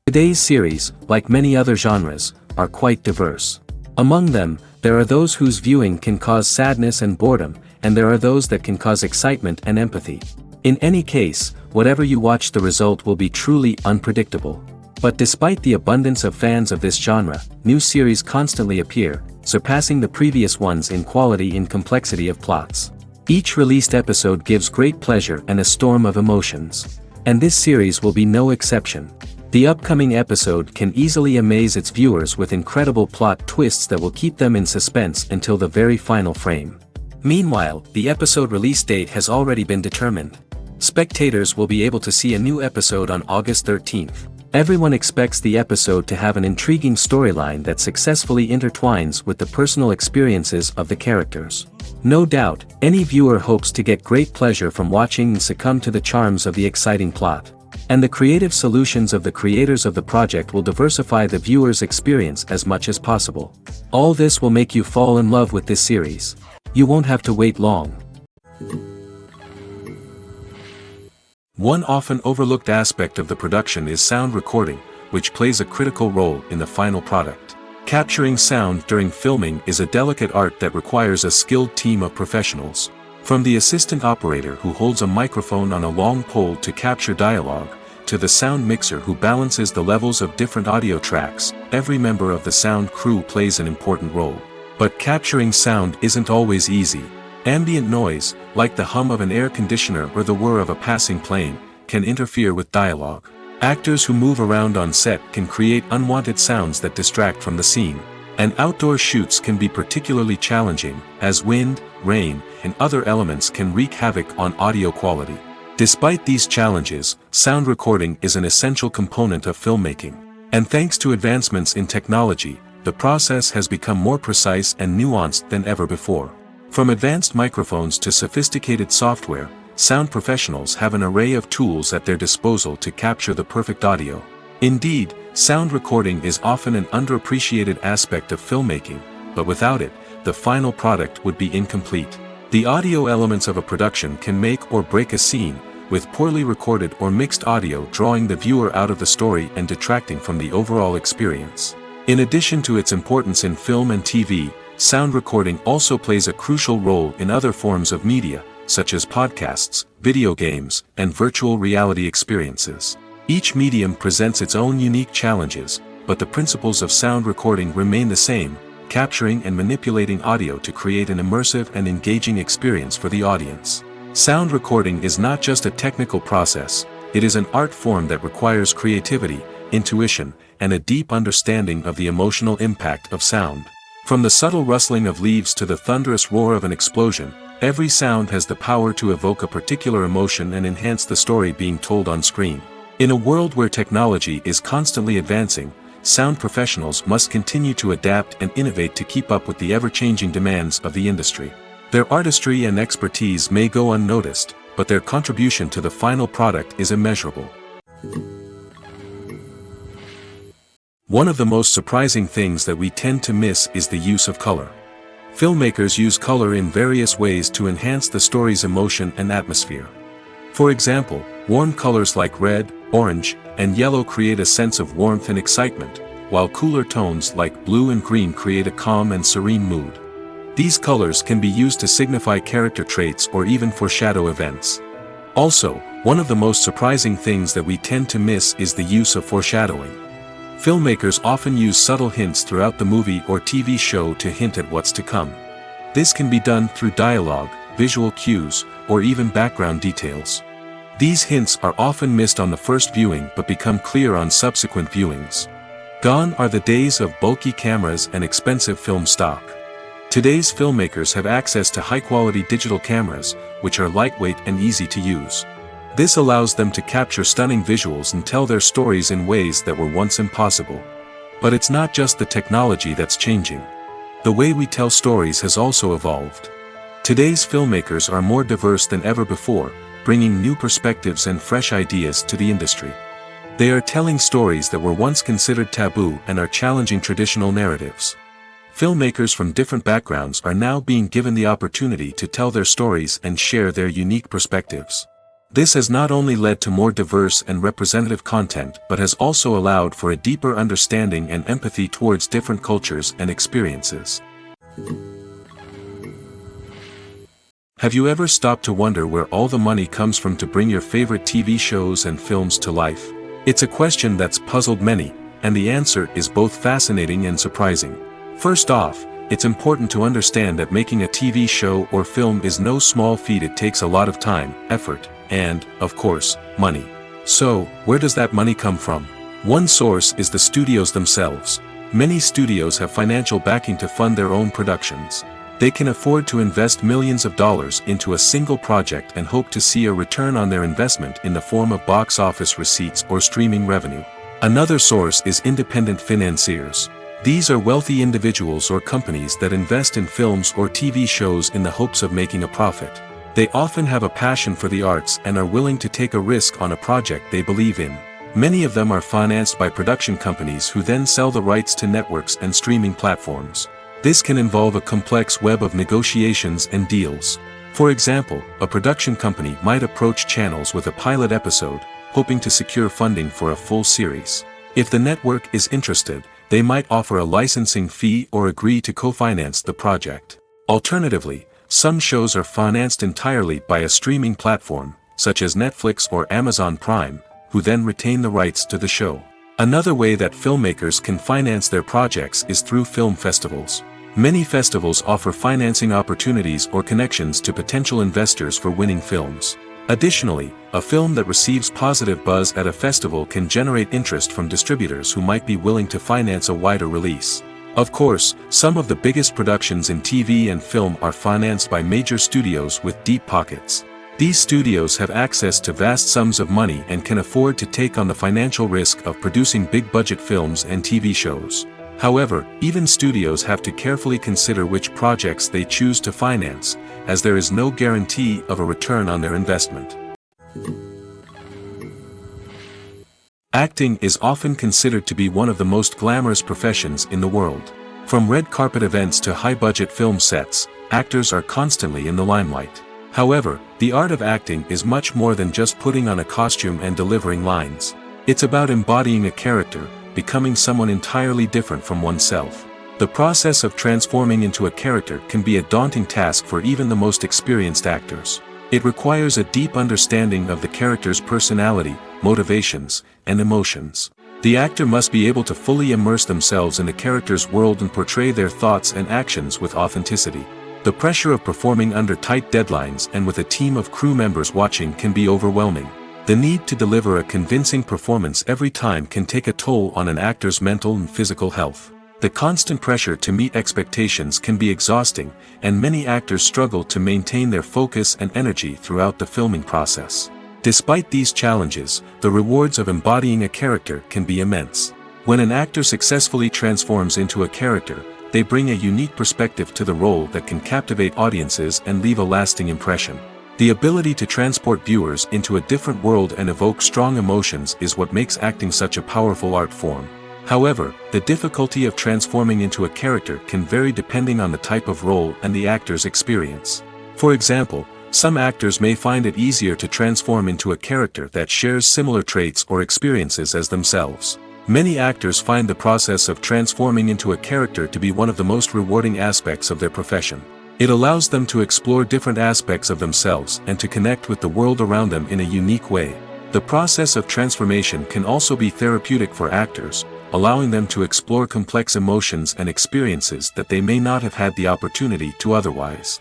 Today's series, like many other genres, are quite diverse. Among them, there are those whose viewing can cause sadness and boredom, and there are those that can cause excitement and empathy. In any case, whatever you watch, the result will be truly unpredictable. But despite the abundance of fans of this genre, new series constantly appear, surpassing the previous ones in quality and complexity of plots. Each released episode gives great pleasure and a storm of emotions. And this series will be no exception. The upcoming episode can easily amaze its viewers with incredible plot twists that will keep them in suspense until the very final frame. Meanwhile, the episode release date has already been determined. Spectators will be able to see a new episode on August 13th. Everyone expects the episode to have an intriguing storyline that successfully intertwines with the personal experiences of the characters. No doubt, any viewer hopes to get great pleasure from watching and succumb to the charms of the exciting plot. And the creative solutions of the creators of the project will diversify the viewer's experience as much as possible. All this will make you fall in love with this series. You won't have to wait long. One often overlooked aspect of the production is sound recording, which plays a critical role in the final product. Capturing sound during filming is a delicate art that requires a skilled team of professionals. From the assistant operator who holds a microphone on a long pole to capture dialogue, to the sound mixer who balances the levels of different audio tracks, every member of the sound crew plays an important role. But capturing sound isn't always easy. Ambient noise, like the hum of an air conditioner or the whir of a passing plane, can interfere with dialogue. Actors who move around on set can create unwanted sounds that distract from the scene. And outdoor shoots can be particularly challenging, as wind, rain, and other elements can wreak havoc on audio quality. Despite these challenges, sound recording is an essential component of filmmaking. And thanks to advancements in technology, the process has become more precise and nuanced than ever before. From advanced microphones to sophisticated software, sound professionals have an array of tools at their disposal to capture the perfect audio. Indeed, sound recording is often an underappreciated aspect of filmmaking, but without it, the final product would be incomplete. The audio elements of a production can make or break a scene, with poorly recorded or mixed audio drawing the viewer out of the story and detracting from the overall experience. In addition to its importance in film and TV, sound recording also plays a crucial role in other forms of media, such as podcasts, video games, and virtual reality experiences. Each medium presents its own unique challenges, but the principles of sound recording remain the same, capturing and manipulating audio to create an immersive and engaging experience for the audience. Sound recording is not just a technical process, it is an art form that requires creativity, intuition, and a deep understanding of the emotional impact of sound. From the subtle rustling of leaves to the thunderous roar of an explosion, every sound has the power to evoke a particular emotion and enhance the story being told on screen. In a world where technology is constantly advancing, sound professionals must continue to adapt and innovate to keep up with the ever-changing demands of the industry. Their artistry and expertise may go unnoticed, but their contribution to the final product is immeasurable. One of the most surprising things that we tend to miss is the use of color. Filmmakers use color in various ways to enhance the story's emotion and atmosphere. For example, warm colors like red, orange, and yellow create a sense of warmth and excitement, while cooler tones like blue and green create a calm and serene mood. These colors can be used to signify character traits or even foreshadow events. Also, one of the most surprising things that we tend to miss is the use of foreshadowing. Filmmakers often use subtle hints throughout the movie or TV show to hint at what's to come. This can be done through dialogue, visual cues, or even background details. These hints are often missed on the first viewing but become clear on subsequent viewings. Gone are the days of bulky cameras and expensive film stock. Today's filmmakers have access to high-quality digital cameras, which are lightweight and easy to use. This allows them to capture stunning visuals and tell their stories in ways that were once impossible. But it's not just the technology that's changing. The way we tell stories has also evolved. Today's filmmakers are more diverse than ever before, bringing new perspectives and fresh ideas to the industry. They are telling stories that were once considered taboo and are challenging traditional narratives. Filmmakers from different backgrounds are now being given the opportunity to tell their stories and share their unique perspectives. This has not only led to more diverse and representative content but has also allowed for a deeper understanding and empathy towards different cultures and experiences. Have you ever stopped to wonder where all the money comes from to bring your favorite TV shows and films to life? It's a question that's puzzled many, and the answer is both fascinating and surprising. First off, it's important to understand that making a TV show or film is no small feat. It takes a lot of time, effort, and, of course, money. So, where does that money come from? One source is the studios themselves. Many studios have financial backing to fund their own productions. They can afford to invest millions of dollars into a single project and hope to see a return on their investment in the form of box office receipts or streaming revenue. Another source is independent financiers. These are wealthy individuals or companies that invest in films or TV shows in the hopes of making a profit. They often have a passion for the arts and are willing to take a risk on a project they believe in. Many of them are financed by production companies who then sell the rights to networks and streaming platforms. This can involve a complex web of negotiations and deals. For example, a production company might approach channels with a pilot episode, hoping to secure funding for a full series. If the network is interested, they might offer a licensing fee or agree to co-finance the project. Alternatively, some shows are financed entirely by a streaming platform, such as Netflix or Amazon Prime, who then retain the rights to the show. Another way that filmmakers can finance their projects is through film festivals. Many festivals offer financing opportunities or connections to potential investors for winning films. Additionally, a film that receives positive buzz at a festival can generate interest from distributors who might be willing to finance a wider release. Of course, some of the biggest productions in TV and film are financed by major studios with deep pockets. These studios have access to vast sums of money and can afford to take on the financial risk of producing big-budget films and TV shows. However, even studios have to carefully consider which projects they choose to finance, as there is no guarantee of a return on their investment. Acting is often considered to be one of the most glamorous professions in the world. From red carpet events to high-budget film sets, actors are constantly in the limelight. However, the art of acting is much more than just putting on a costume and delivering lines. It's about embodying a character, becoming someone entirely different from oneself. The process of transforming into a character can be a daunting task for even the most experienced actors. It requires a deep understanding of the character's personality, motivations, and emotions. The actor must be able to fully immerse themselves in the character's world and portray their thoughts and actions with authenticity. The pressure of performing under tight deadlines and with a team of crew members watching can be overwhelming. The need to deliver a convincing performance every time can take a toll on an actor's mental and physical health. The constant pressure to meet expectations can be exhausting, and many actors struggle to maintain their focus and energy throughout the filming process. Despite these challenges, the rewards of embodying a character can be immense. When an actor successfully transforms into a character, they bring a unique perspective to the role that can captivate audiences and leave a lasting impression. The ability to transport viewers into a different world and evoke strong emotions is what makes acting such a powerful art form. However, the difficulty of transforming into a character can vary depending on the type of role and the actor's experience. For example, some actors may find it easier to transform into a character that shares similar traits or experiences as themselves. Many actors find the process of transforming into a character to be one of the most rewarding aspects of their profession. It allows them to explore different aspects of themselves and to connect with the world around them in a unique way. The process of transformation can also be therapeutic for actors, allowing them to explore complex emotions and experiences that they may not have had the opportunity to otherwise.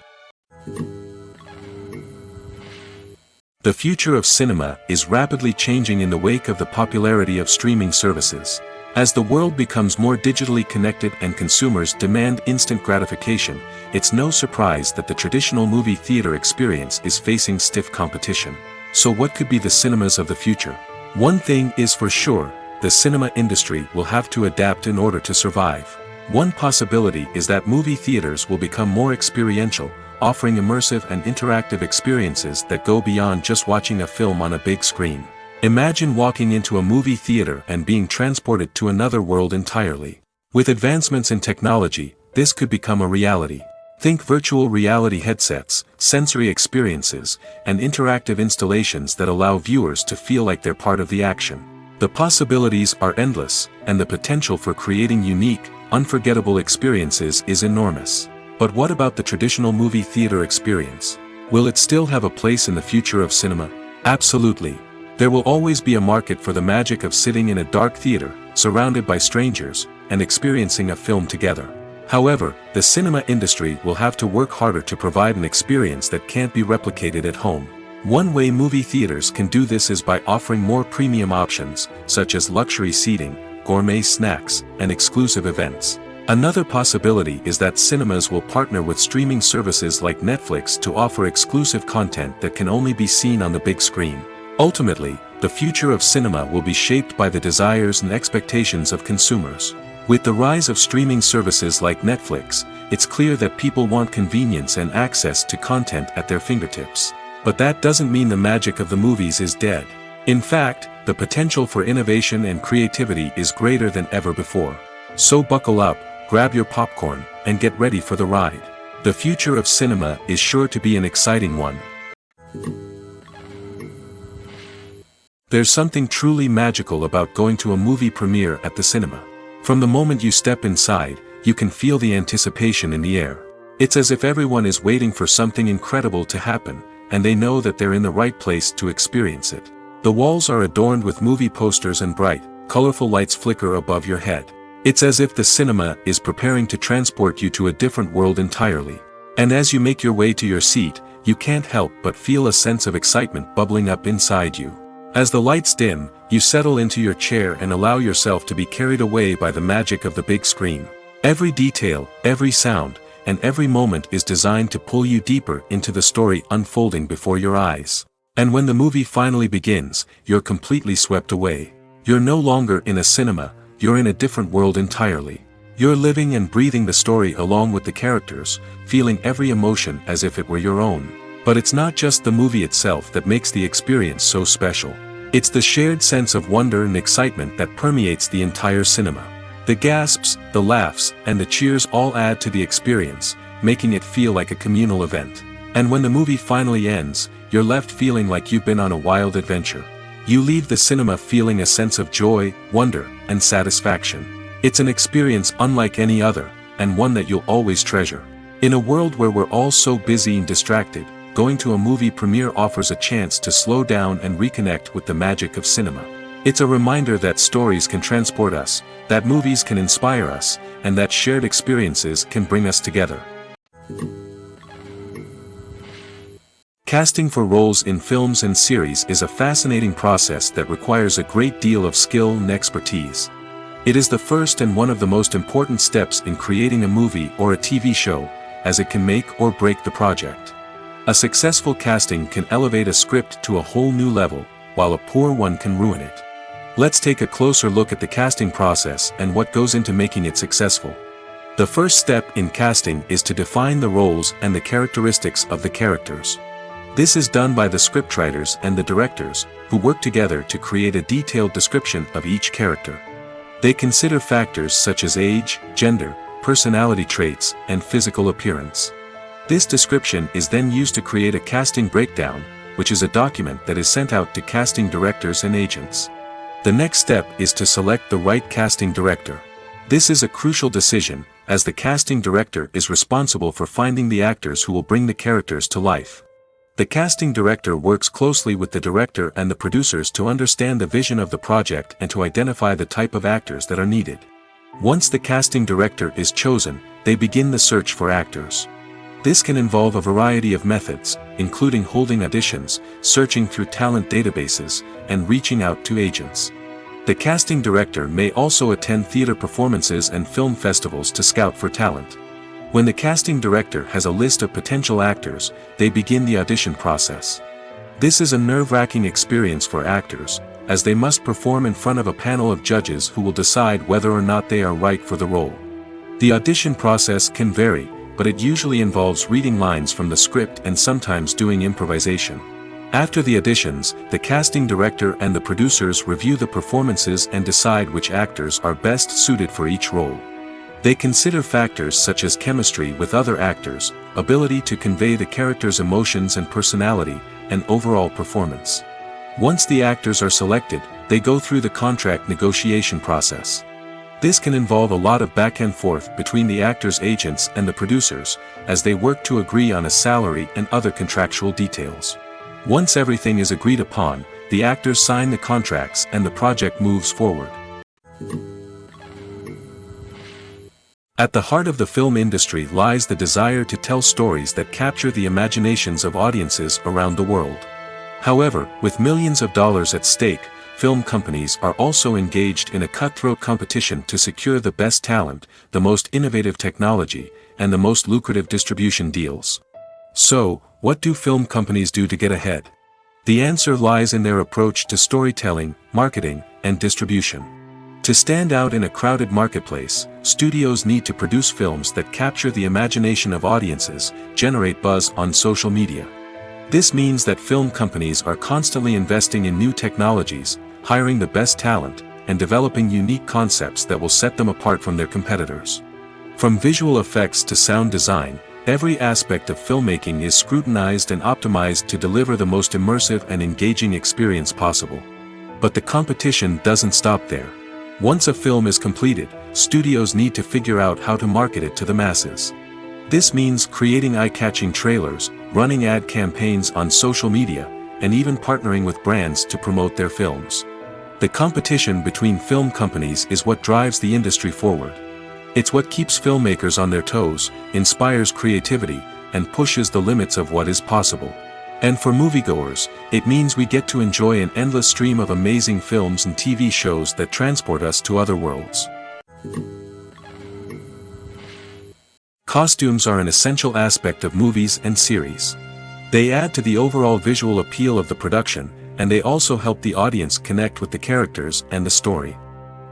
The future of cinema is rapidly changing in the wake of the popularity of streaming services. As the world becomes more digitally connected and consumers demand instant gratification, it's no surprise that the traditional movie theater experience is facing stiff competition. So what could be the cinemas of the future? One thing is for sure, the cinema industry will have to adapt in order to survive. One possibility is that movie theaters will become more experiential, offering immersive and interactive experiences that go beyond just watching a film on a big screen. Imagine walking into a movie theater and being transported to another world entirely. With advancements in technology, this could become a reality. Think virtual reality headsets, sensory experiences, and interactive installations that allow viewers to feel like they're part of the action. The possibilities are endless, and the potential for creating unique, unforgettable experiences is enormous. But what about the traditional movie theater experience? Will it still have a place in the future of cinema? Absolutely. There will always be a market for the magic of sitting in a dark theater, surrounded by strangers, and experiencing a film together. However, the cinema industry will have to work harder to provide an experience that can't be replicated at home. One way movie theaters can do this is by offering more premium options, such as luxury seating, gourmet snacks, and exclusive events. Another possibility is that cinemas will partner with streaming services like Netflix to offer exclusive content that can only be seen on the big screen. Ultimately, the future of cinema will be shaped by the desires and expectations of consumers. With the rise of streaming services like Netflix, it's clear that people want convenience and access to content at their fingertips. But that doesn't mean the magic of the movies is dead. In fact, the potential for innovation and creativity is greater than ever before. So buckle up, grab your popcorn, and get ready for the ride. The future of cinema is sure to be an exciting one. There's something truly magical about going to a movie premiere at the cinema. From the moment you step inside, you can feel the anticipation in the air. It's as if everyone is waiting for something incredible to happen, and they know that they're in the right place to experience it. The walls are adorned with movie posters and bright, colorful lights flicker above your head. It's as if the cinema is preparing to transport you to a different world entirely. And as you make your way to your seat, you can't help but feel a sense of excitement bubbling up inside you. As the lights dim, you settle into your chair and allow yourself to be carried away by the magic of the big screen. Every detail, every sound, and every moment is designed to pull you deeper into the story unfolding before your eyes. And when the movie finally begins, you're completely swept away. You're no longer in a cinema, you're in a different world entirely. You're living and breathing the story along with the characters, feeling every emotion as if it were your own. But it's not just the movie itself that makes the experience so special. It's the shared sense of wonder and excitement that permeates the entire cinema. The gasps, the laughs, and the cheers all add to the experience, making it feel like a communal event. And when the movie finally ends, you're left feeling like you've been on a wild adventure. You leave the cinema feeling a sense of joy, wonder, and satisfaction. It's an experience unlike any other, and one that you'll always treasure. In a world where we're all so busy and distracted, going to a movie premiere offers a chance to slow down and reconnect with the magic of cinema. It's a reminder that stories can transport us, that movies can inspire us, and that shared experiences can bring us together. Casting for roles in films and series is a fascinating process that requires a great deal of skill and expertise. It is the first and one of the most important steps in creating a movie or a TV show, as it can make or break the project. A successful casting can elevate a script to a whole new level, while a poor one can ruin it. Let's take a closer look at the casting process and what goes into making it successful. The first step in casting is to define the roles and the characteristics of the characters. This is done by the scriptwriters and the directors, who work together to create a detailed description of each character. They consider factors such as age, gender, personality traits, and physical appearance. This description is then used to create a casting breakdown, which is a document that is sent out to casting directors and agents. The next step is to select the right casting director. This is a crucial decision, as the casting director is responsible for finding the actors who will bring the characters to life. The casting director works closely with the director and the producers to understand the vision of the project and to identify the type of actors that are needed. Once the casting director is chosen, they begin the search for actors. This can involve a variety of methods, including holding auditions, searching through talent databases, and reaching out to agents. The casting director may also attend theater performances and film festivals to scout for talent. When the casting director has a list of potential actors, they begin the audition process. This is a nerve-wracking experience for actors, as they must perform in front of a panel of judges who will decide whether or not they are right for the role. The audition process can vary, but it usually involves reading lines from the script and sometimes doing improvisation. After the auditions, the casting director and the producers review the performances and decide which actors are best suited for each role. They consider factors such as chemistry with other actors, ability to convey the character's emotions and personality, and overall performance. Once the actors are selected, they go through the contract negotiation process. This can involve a lot of back and forth between the actors' agents and the producers, as they work to agree on a salary and other contractual details. Once everything is agreed upon, the actors sign the contracts and the project moves forward. At the heart of the film industry lies the desire to tell stories that capture the imaginations of audiences around the world. However, with millions of dollars at stake, film companies are also engaged in a cutthroat competition to secure the best talent, the most innovative technology, and the most lucrative distribution deals. So, what do film companies do to get ahead? The answer lies in their approach to storytelling, marketing, and distribution. To stand out in a crowded marketplace, studios need to produce films that capture the imagination of audiences, generate buzz on social media. This means that film companies are constantly investing in new technologies, hiring the best talent, and developing unique concepts that will set them apart from their competitors. From visual effects to sound design, every aspect of filmmaking is scrutinized and optimized to deliver the most immersive and engaging experience possible. But the competition doesn't stop there. Once a film is completed, studios need to figure out how to market it to the masses. This means creating eye-catching trailers, running ad campaigns on social media, and even partnering with brands to promote their films. The competition between film companies is what drives the industry forward. It's what keeps filmmakers on their toes, inspires creativity, and pushes the limits of what is possible. And for moviegoers, it means we get to enjoy an endless stream of amazing films and TV shows that transport us to other worlds. Costumes are an essential aspect of movies and series. They add to the overall visual appeal of the production, and they also help the audience connect with the characters and the story.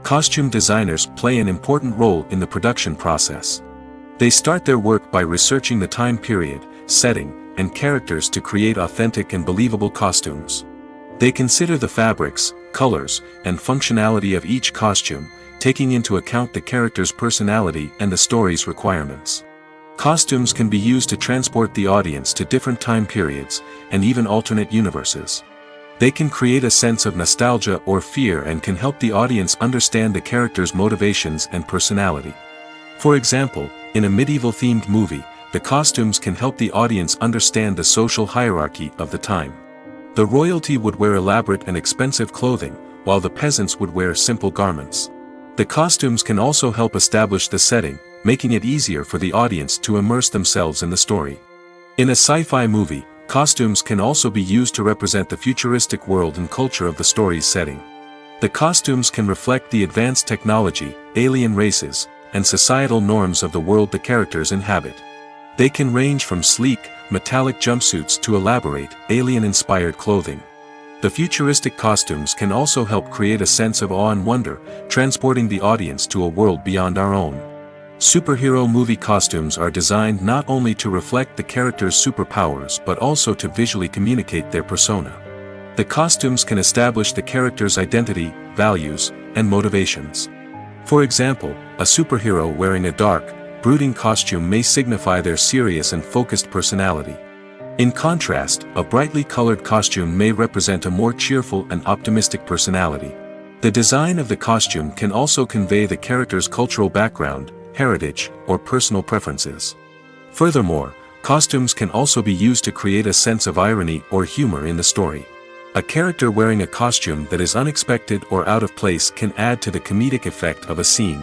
Costume designers play an important role in the production process. They start their work by researching the time period, setting, and characters to create authentic and believable costumes. They consider the fabrics, colors, and functionality of each costume, taking into account the character's personality and the story's requirements. Costumes can be used to transport the audience to different time periods, and even alternate universes. They can create a sense of nostalgia or fear and can help the audience understand the character's motivations and personality. For example, in a medieval-themed movie, the costumes can help the audience understand the social hierarchy of the time. The royalty would wear elaborate and expensive clothing, while the peasants would wear simple garments. The costumes can also help establish the setting, making it easier for the audience to immerse themselves in the story. In a sci-fi movie, costumes can also be used to represent the futuristic world and culture of the story's setting. The costumes can reflect the advanced technology, alien races, and societal norms of the world the characters inhabit. They can range from sleek, metallic jumpsuits to elaborate, alien-inspired clothing. The futuristic costumes can also help create a sense of awe and wonder, transporting the audience to a world beyond our own. Superhero movie costumes are designed not only to reflect the character's superpowers but also to visually communicate their persona. The costumes can establish the character's identity, values, and motivations. For example, a superhero wearing a dark, brooding costume may signify their serious and focused personality. In contrast, a brightly colored costume may represent a more cheerful and optimistic personality. The design of the costume can also convey the character's cultural background, heritage, or personal preferences. Furthermore, costumes can also be used to create a sense of irony or humor in the story. A character wearing a costume that is unexpected or out of place can add to the comedic effect of a scene.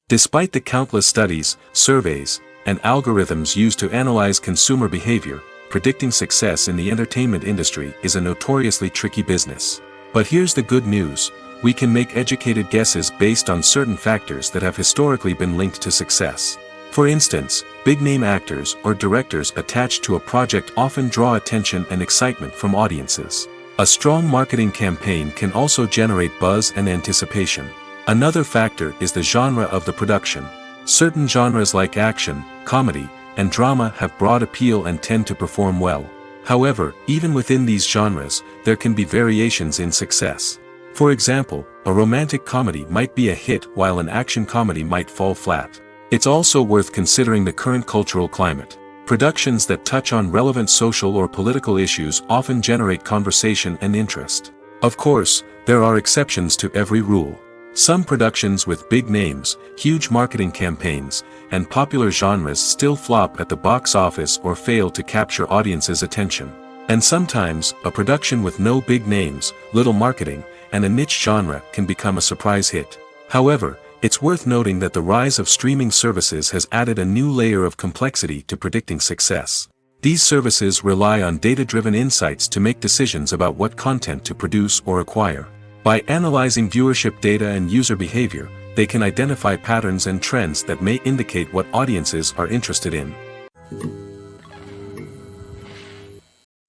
Despite the countless studies, surveys, and algorithms used to analyze consumer behavior, predicting success in the entertainment industry is a notoriously tricky business. But here's the good news: we can make educated guesses based on certain factors that have historically been linked to success. For instance, big-name actors or directors attached to a project often draw attention and excitement from audiences. A strong marketing campaign can also generate buzz and anticipation. Another factor is the genre of the production. Certain genres like action, comedy, and drama have broad appeal and tend to perform well. However, even within these genres, there can be variations in success. For example, a romantic comedy might be a hit while an action comedy might fall flat. It's also worth considering the current cultural climate. Productions that touch on relevant social or political issues often generate conversation and interest. Of course, there are exceptions to every rule. Some productions with big names, huge marketing campaigns, and popular genres still flop at the box office or fail to capture audiences' attention. And sometimes, a production with no big names, little marketing, and a niche genre can become a surprise hit. However, it's worth noting that the rise of streaming services has added a new layer of complexity to predicting success. These services rely on data-driven insights to make decisions about what content to produce or acquire. By analyzing viewership data and user behavior, they can identify patterns and trends that may indicate what audiences are interested in.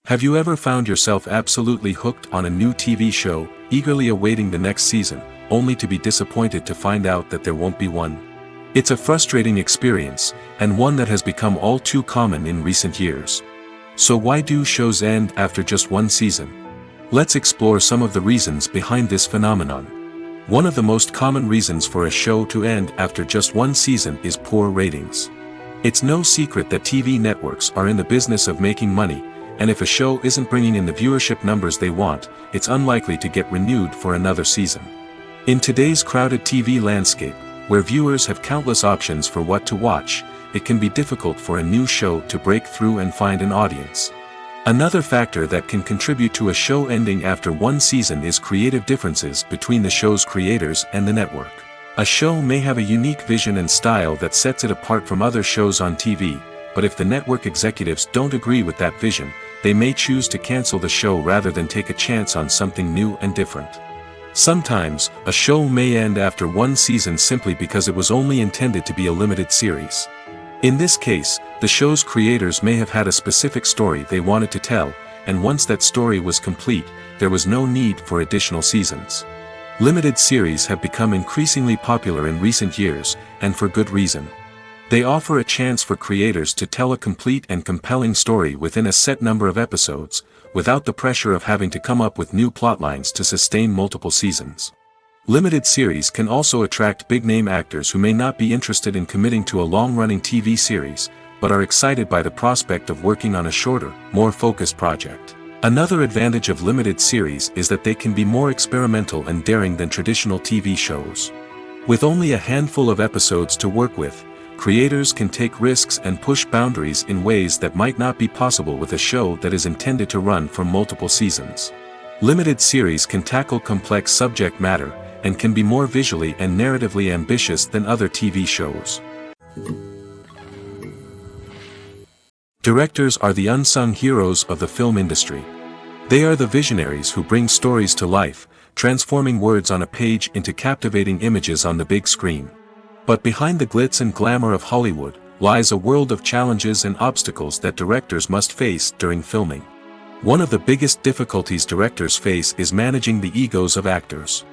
Have you ever found yourself absolutely hooked on a new TV show, eagerly awaiting the next season, only to be disappointed to find out that there won't be one? It's a frustrating experience, and one that has become all too common in recent years. So why do shows end after just one season? Let's explore some of the reasons behind this phenomenon. One of the most common reasons for a show to end after just one season is poor ratings. It's no secret that TV networks are in the business of making money, and if a show isn't bringing in the viewership numbers they want, it's unlikely to get renewed for another season. In today's crowded TV landscape, where viewers have countless options for what to watch, it can be difficult for a new show to break through and find an audience. Another factor that can contribute to a show ending after one season is creative differences between the show's creators and the network. A show may have a unique vision and style that sets it apart from other shows on TV, but if the network executives don't agree with that vision, they may choose to cancel the show rather than take a chance on something new and different. Sometimes, a show may end after one season simply because it was only intended to be a limited series. In this case, the show's creators may have had a specific story they wanted to tell, and once that story was complete, there was no need for additional seasons. Limited series have become increasingly popular in recent years, and for good reason. They offer a chance for creators to tell a complete and compelling story within a set number of episodes, without the pressure of having to come up with new plotlines to sustain multiple seasons. Limited series can also attract big-name actors who may not be interested in committing to a long-running TV series, but are excited by the prospect of working on a shorter, more focused project. Another advantage of limited series is that they can be more experimental and daring than traditional TV shows. With only a handful of episodes to work with, creators can take risks and push boundaries in ways that might not be possible with a show that is intended to run for multiple seasons. Limited series can tackle complex subject matter, and can be more visually and narratively ambitious than other TV shows. Directors are the unsung heroes of the film industry. They are the visionaries who bring stories to life, transforming words on a page into captivating images on the big screen. But behind the glitz and glamour of Hollywood, lies a world of challenges and obstacles that directors must face during filming. One of the biggest difficulties directors face is managing the egos of actors.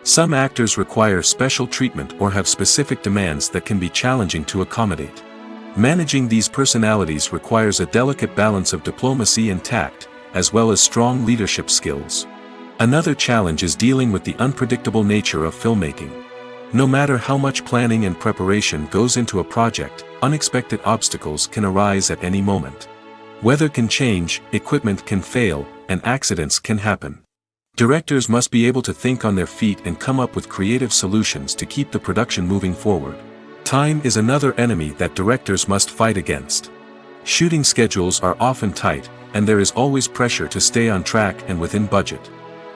Some actors require special treatment or have specific demands that can be challenging to accommodate. Managing these personalities requires a delicate balance of diplomacy and tact, as well as strong leadership skills. Another challenge is dealing with the unpredictable nature of filmmaking. No matter how much planning and preparation goes into a project, unexpected obstacles can arise at any moment. Weather can change, equipment can fail, and accidents can happen. Directors must be able to think on their feet and come up with creative solutions to keep the production moving forward. Time is another enemy that directors must fight against. Shooting schedules are often tight, and there is always pressure to stay on track and within budget.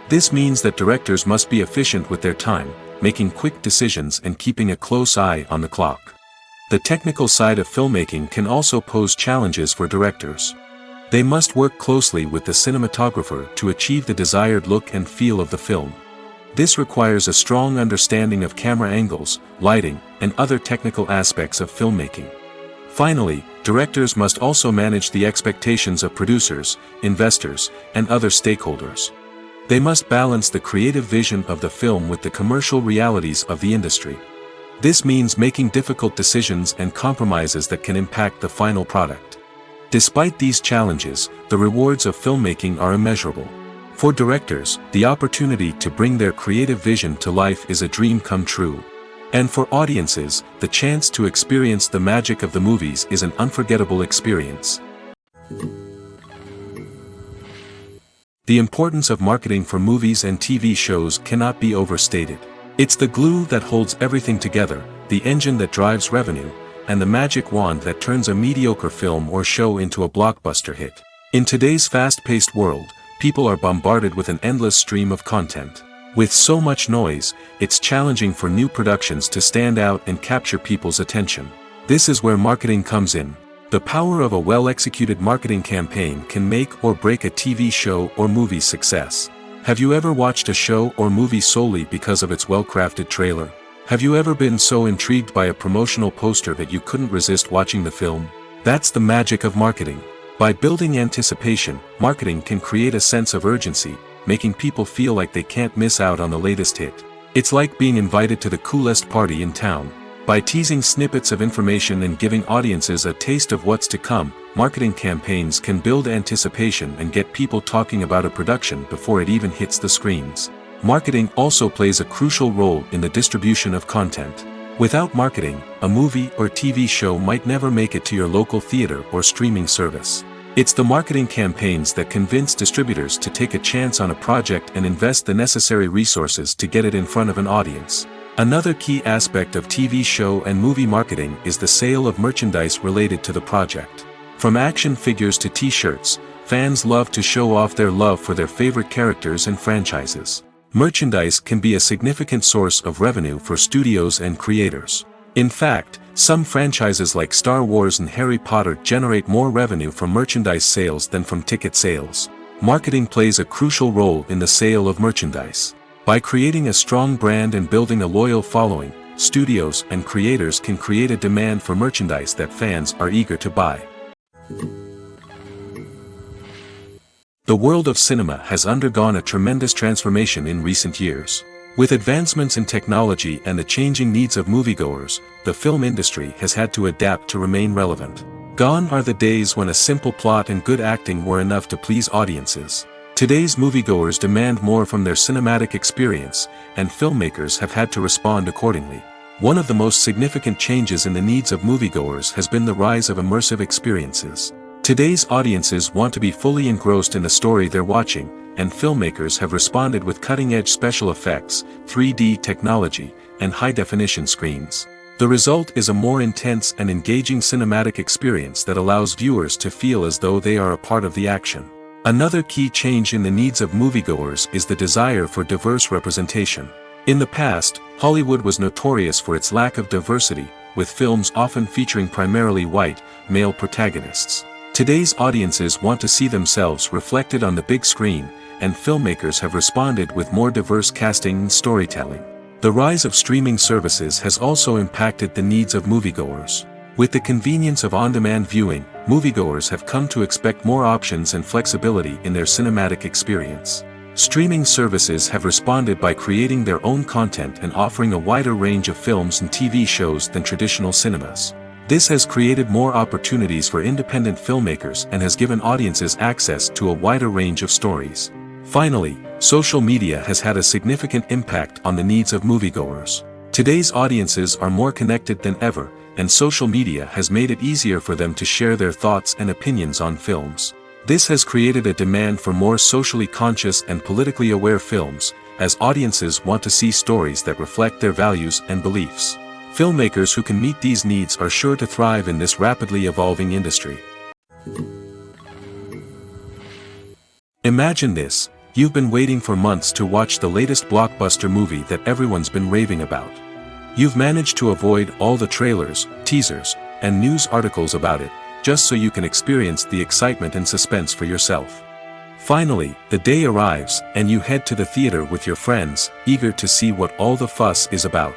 This means that directors must be efficient with their time, making quick decisions and keeping a close eye on the clock. The technical side of filmmaking can also pose challenges for directors. They must work closely with the cinematographer to achieve the desired look and feel of the film. This requires a strong understanding of camera angles, lighting, and other technical aspects of filmmaking. Finally, directors must also manage the expectations of producers, investors, and other stakeholders. They must balance the creative vision of the film with the commercial realities of the industry. This means making difficult decisions and compromises that can impact the final product. Despite these challenges, the rewards of filmmaking are immeasurable. For directors, the opportunity to bring their creative vision to life is a dream come true. And for audiences, the chance to experience the magic of the movies is an unforgettable experience. The importance of marketing for movies and TV shows cannot be overstated. It's the glue that holds everything together, the engine that drives revenue, and the magic wand that turns a mediocre film or show into a blockbuster hit. In today's fast-paced world, people are bombarded with an endless stream of content. With so much noise, it's challenging for new productions to stand out and capture people's attention. This is where marketing comes in. The power of a well-executed marketing campaign can make or break a TV show or movie's success. Have you ever watched a show or movie solely because of its well-crafted trailer? Have you ever been so intrigued by a promotional poster that you couldn't resist watching the film? That's the magic of marketing. By building anticipation, marketing can create a sense of urgency, making people feel like they can't miss out on the latest hit. It's like being invited to the coolest party in town. By teasing snippets of information and giving audiences a taste of what's to come, marketing campaigns can build anticipation and get people talking about a production before it even hits the screens. Marketing also plays a crucial role in the distribution of content. Without marketing, a movie or TV show might never make it to your local theater or streaming service. It's the marketing campaigns that convince distributors to take a chance on a project and invest the necessary resources to get it in front of an audience. Another key aspect of TV show and movie marketing is the sale of merchandise related to the project. From action figures to t-shirts, fans love to show off their love for their favorite characters and franchises. Merchandise can be a significant source of revenue for studios and creators. In fact, some franchises like Star Wars and Harry Potter generate more revenue from merchandise sales than from ticket sales. Marketing plays a crucial role in the sale of merchandise. By creating a strong brand and building a loyal following, studios and creators can create a demand for merchandise that fans are eager to buy. The world of cinema has undergone a tremendous transformation in recent years. With advancements in technology and the changing needs of moviegoers, the film industry has had to adapt to remain relevant. Gone are the days when a simple plot and good acting were enough to please audiences. Today's moviegoers demand more from their cinematic experience, and filmmakers have had to respond accordingly. One of the most significant changes in the needs of moviegoers has been the rise of immersive experiences. Today's audiences want to be fully engrossed in the story they're watching, and filmmakers have responded with cutting-edge special effects, 3D technology, and high-definition screens. The result is a more intense and engaging cinematic experience that allows viewers to feel as though they are a part of the action. Another key change in the needs of moviegoers is the desire for diverse representation. In the past, Hollywood was notorious for its lack of diversity, with films often featuring primarily white, male protagonists. Today's audiences want to see themselves reflected on the big screen, and filmmakers have responded with more diverse casting and storytelling. The rise of streaming services has also impacted the needs of moviegoers. With the convenience of on-demand viewing, moviegoers have come to expect more options and flexibility in their cinematic experience. Streaming services have responded by creating their own content and offering a wider range of films and TV shows than traditional cinemas. This has created more opportunities for independent filmmakers and has given audiences access to a wider range of stories. Finally, social media has had a significant impact on the needs of moviegoers. Today's audiences are more connected than ever, and social media has made it easier for them to share their thoughts and opinions on films. This has created a demand for more socially conscious and politically aware films, as audiences want to see stories that reflect their values and beliefs. Filmmakers who can meet these needs are sure to thrive in this rapidly evolving industry. Imagine this: you've been waiting for months to watch the latest blockbuster movie that everyone's been raving about. You've managed to avoid all the trailers, teasers, and news articles about it, just so you can experience the excitement and suspense for yourself. Finally, the day arrives, and you head to the theater with your friends, eager to see what all the fuss is about.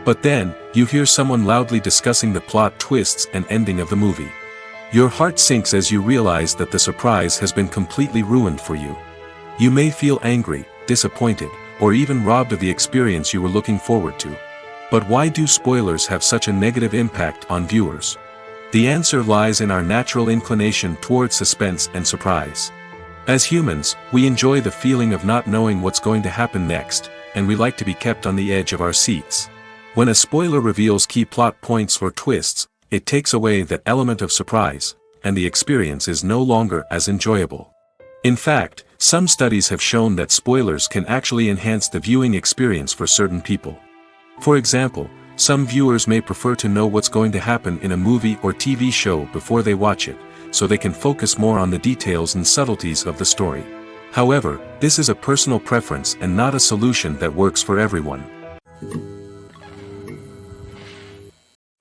But then, you hear someone loudly discussing the plot twists and ending of the movie. Your heart sinks as you realize that the surprise has been completely ruined for you. You may feel angry, disappointed, or even robbed of the experience you were looking forward to. But why do spoilers have such a negative impact on viewers? The answer lies in our natural inclination toward suspense and surprise. As humans, we enjoy the feeling of not knowing what's going to happen next, and we like to be kept on the edge of our seats. When a spoiler reveals key plot points or twists, it takes away that element of surprise, and the experience is no longer as enjoyable. In fact, some studies have shown that spoilers can actually enhance the viewing experience for certain people. For example, some viewers may prefer to know what's going to happen in a movie or TV show before they watch it, so they can focus more on the details and subtleties of the story. However, this is a personal preference and not a solution that works for everyone.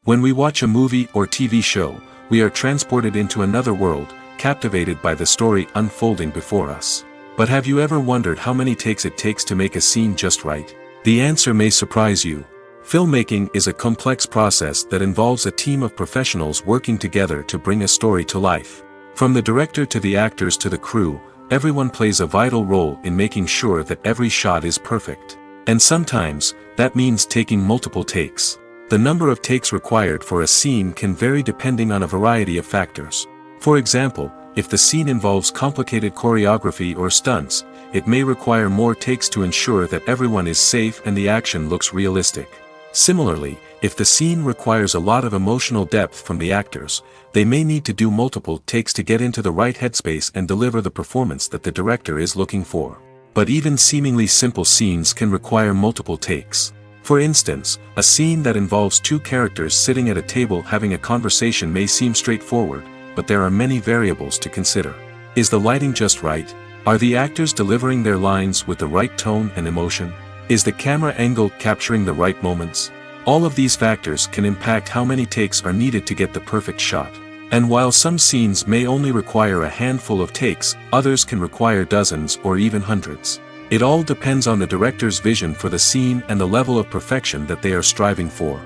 When we watch a movie or TV show, we are transported into another world, captivated by the story unfolding before us. But have you ever wondered how many takes it takes to make a scene just right? The answer may surprise you. Filmmaking is a complex process that involves a team of professionals working together to bring a story to life. From the director to the actors to the crew, everyone plays a vital role in making sure that every shot is perfect. And sometimes, that means taking multiple takes. The number of takes required for a scene can vary depending on a variety of factors. For example, if the scene involves complicated choreography or stunts, it may require more takes to ensure that everyone is safe and the action looks realistic. Similarly, if the scene requires a lot of emotional depth from the actors, they may need to do multiple takes to get into the right headspace and deliver the performance that the director is looking for. But even seemingly simple scenes can require multiple takes. For instance, a scene that involves two characters sitting at a table having a conversation may seem straightforward, but there are many variables to consider. Is the lighting just right? Are the actors delivering their lines with the right tone and emotion? Is the camera angle capturing the right moments? All of these factors can impact how many takes are needed to get the perfect shot. And while some scenes may only require a handful of takes, others can require dozens or even hundreds. It all depends on the director's vision for the scene and the level of perfection that they are striving for.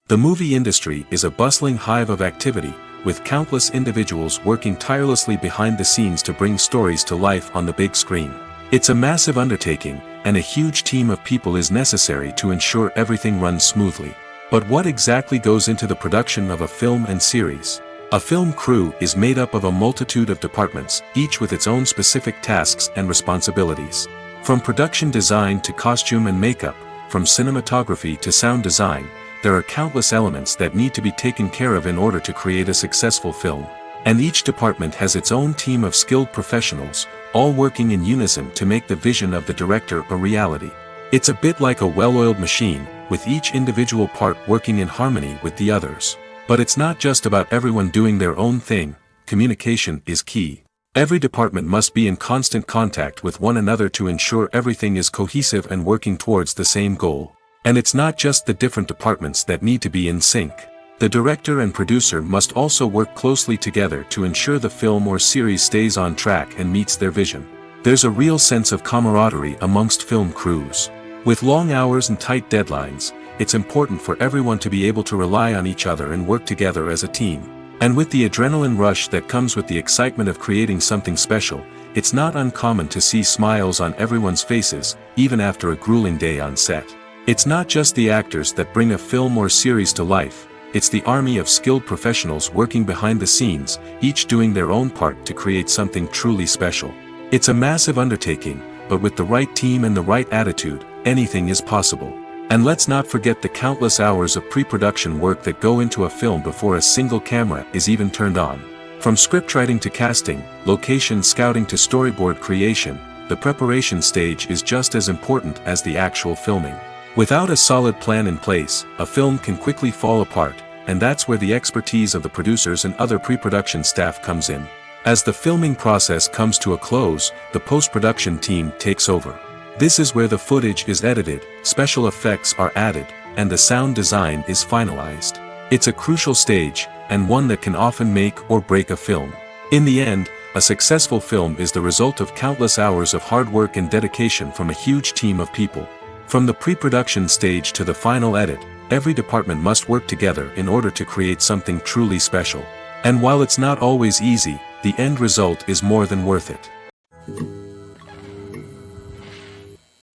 The movie industry is a bustling hive of activity, with countless individuals working tirelessly behind the scenes to bring stories to life on the big screen. It's a massive undertaking, and a huge team of people is necessary to ensure everything runs smoothly. But what exactly goes into the production of a film and series? A film crew is made up of a multitude of departments, each with its own specific tasks and responsibilities. From production design to costume and makeup, from cinematography to sound design, there are countless elements that need to be taken care of in order to create a successful film. And each department has its own team of skilled professionals, all working in unison to make the vision of the director a reality. It's a bit like a well-oiled machine, with each individual part working in harmony with the others. But it's not just about everyone doing their own thing. Communication is key. Every department must be in constant contact with one another to ensure everything is cohesive and working towards the same goal. And it's not just the different departments that need to be in sync. The director and producer must also work closely together to ensure the film or series stays on track and meets their vision. There's a real sense of camaraderie amongst film crews. With long hours and tight deadlines, it's important for everyone to be able to rely on each other and work together as a team. And with the adrenaline rush that comes with the excitement of creating something special, it's not uncommon to see smiles on everyone's faces, even after a grueling day on set. It's not just the actors that bring a film or series to life, it's the army of skilled professionals working behind the scenes, each doing their own part to create something truly special. It's a massive undertaking, but with the right team and the right attitude, anything is possible. And let's not forget the countless hours of pre-production work that go into a film before a single camera is even turned on. From scriptwriting to casting, location scouting to storyboard creation, the preparation stage is just as important as the actual filming. Without a solid plan in place, a film can quickly fall apart, and that's where the expertise of the producers and other pre-production staff comes in. As the filming process comes to a close, the post-production team takes over. This is where the footage is edited, special effects are added, and the sound design is finalized. It's a crucial stage, and one that can often make or break a film. In the end, a successful film is the result of countless hours of hard work and dedication from a huge team of people. From the pre-production stage to the final edit, every department must work together in order to create something truly special. And while it's not always easy, the end result is more than worth it.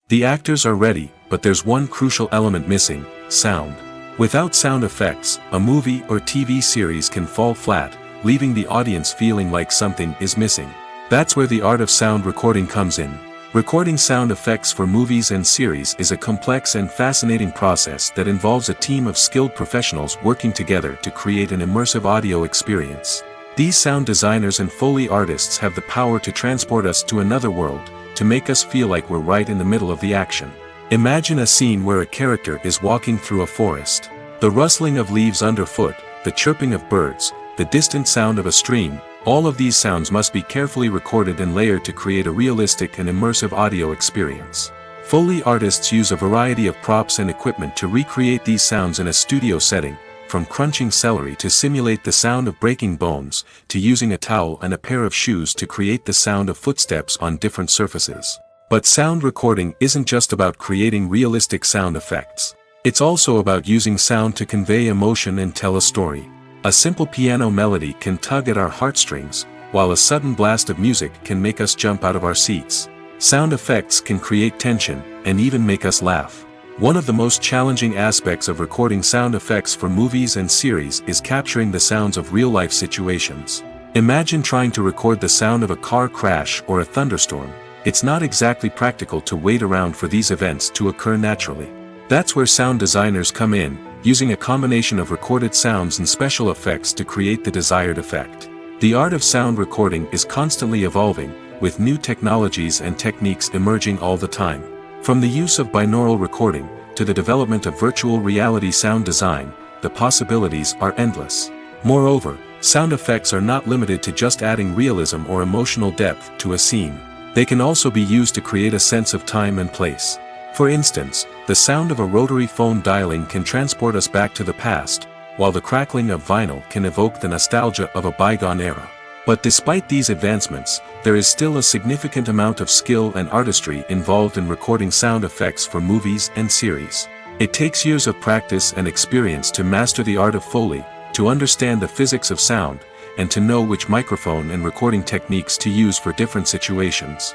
The actors are ready, but there's one crucial element missing: sound. Without sound effects, a movie or TV series can fall flat, leaving the audience feeling like something is missing. That's where the art of sound recording comes in. Recording sound effects for movies and series is a complex and fascinating process that involves a team of skilled professionals working together to create an immersive audio experience. These sound designers and Foley artists have the power to transport us to another world, to make us feel like we're right in the middle of the action. Imagine a scene where a character is walking through a forest. The rustling of leaves underfoot, the chirping of birds, the distant sound of a stream, all of these sounds must be carefully recorded and layered to create a realistic and immersive audio experience. Foley artists use a variety of props and equipment to recreate these sounds in a studio setting, from crunching celery to simulate the sound of breaking bones, to using a towel and a pair of shoes to create the sound of footsteps on different surfaces. But sound recording isn't just about creating realistic sound effects. It's also about using sound to convey emotion and tell a story. A simple piano melody can tug at our heartstrings, while a sudden blast of music can make us jump out of our seats. Sound effects can create tension, and even make us laugh. One of the most challenging aspects of recording sound effects for movies and series is capturing the sounds of real-life situations. Imagine trying to record the sound of a car crash or a thunderstorm. It's not exactly practical to wait around for these events to occur naturally. That's where sound designers come in, using a combination of recorded sounds and special effects to create the desired effect. The art of sound recording is constantly evolving, with new technologies and techniques emerging all the time. From the use of binaural recording, to the development of virtual reality sound design, the possibilities are endless. Moreover, sound effects are not limited to just adding realism or emotional depth to a scene. They can also be used to create a sense of time and place. For instance, the sound of a rotary phone dialing can transport us back to the past, while the crackling of vinyl can evoke the nostalgia of a bygone era. But despite these advancements, there is still a significant amount of skill and artistry involved in recording sound effects for movies and series. It takes years of practice and experience to master the art of Foley, to understand the physics of sound, and to know which microphone and recording techniques to use for different situations.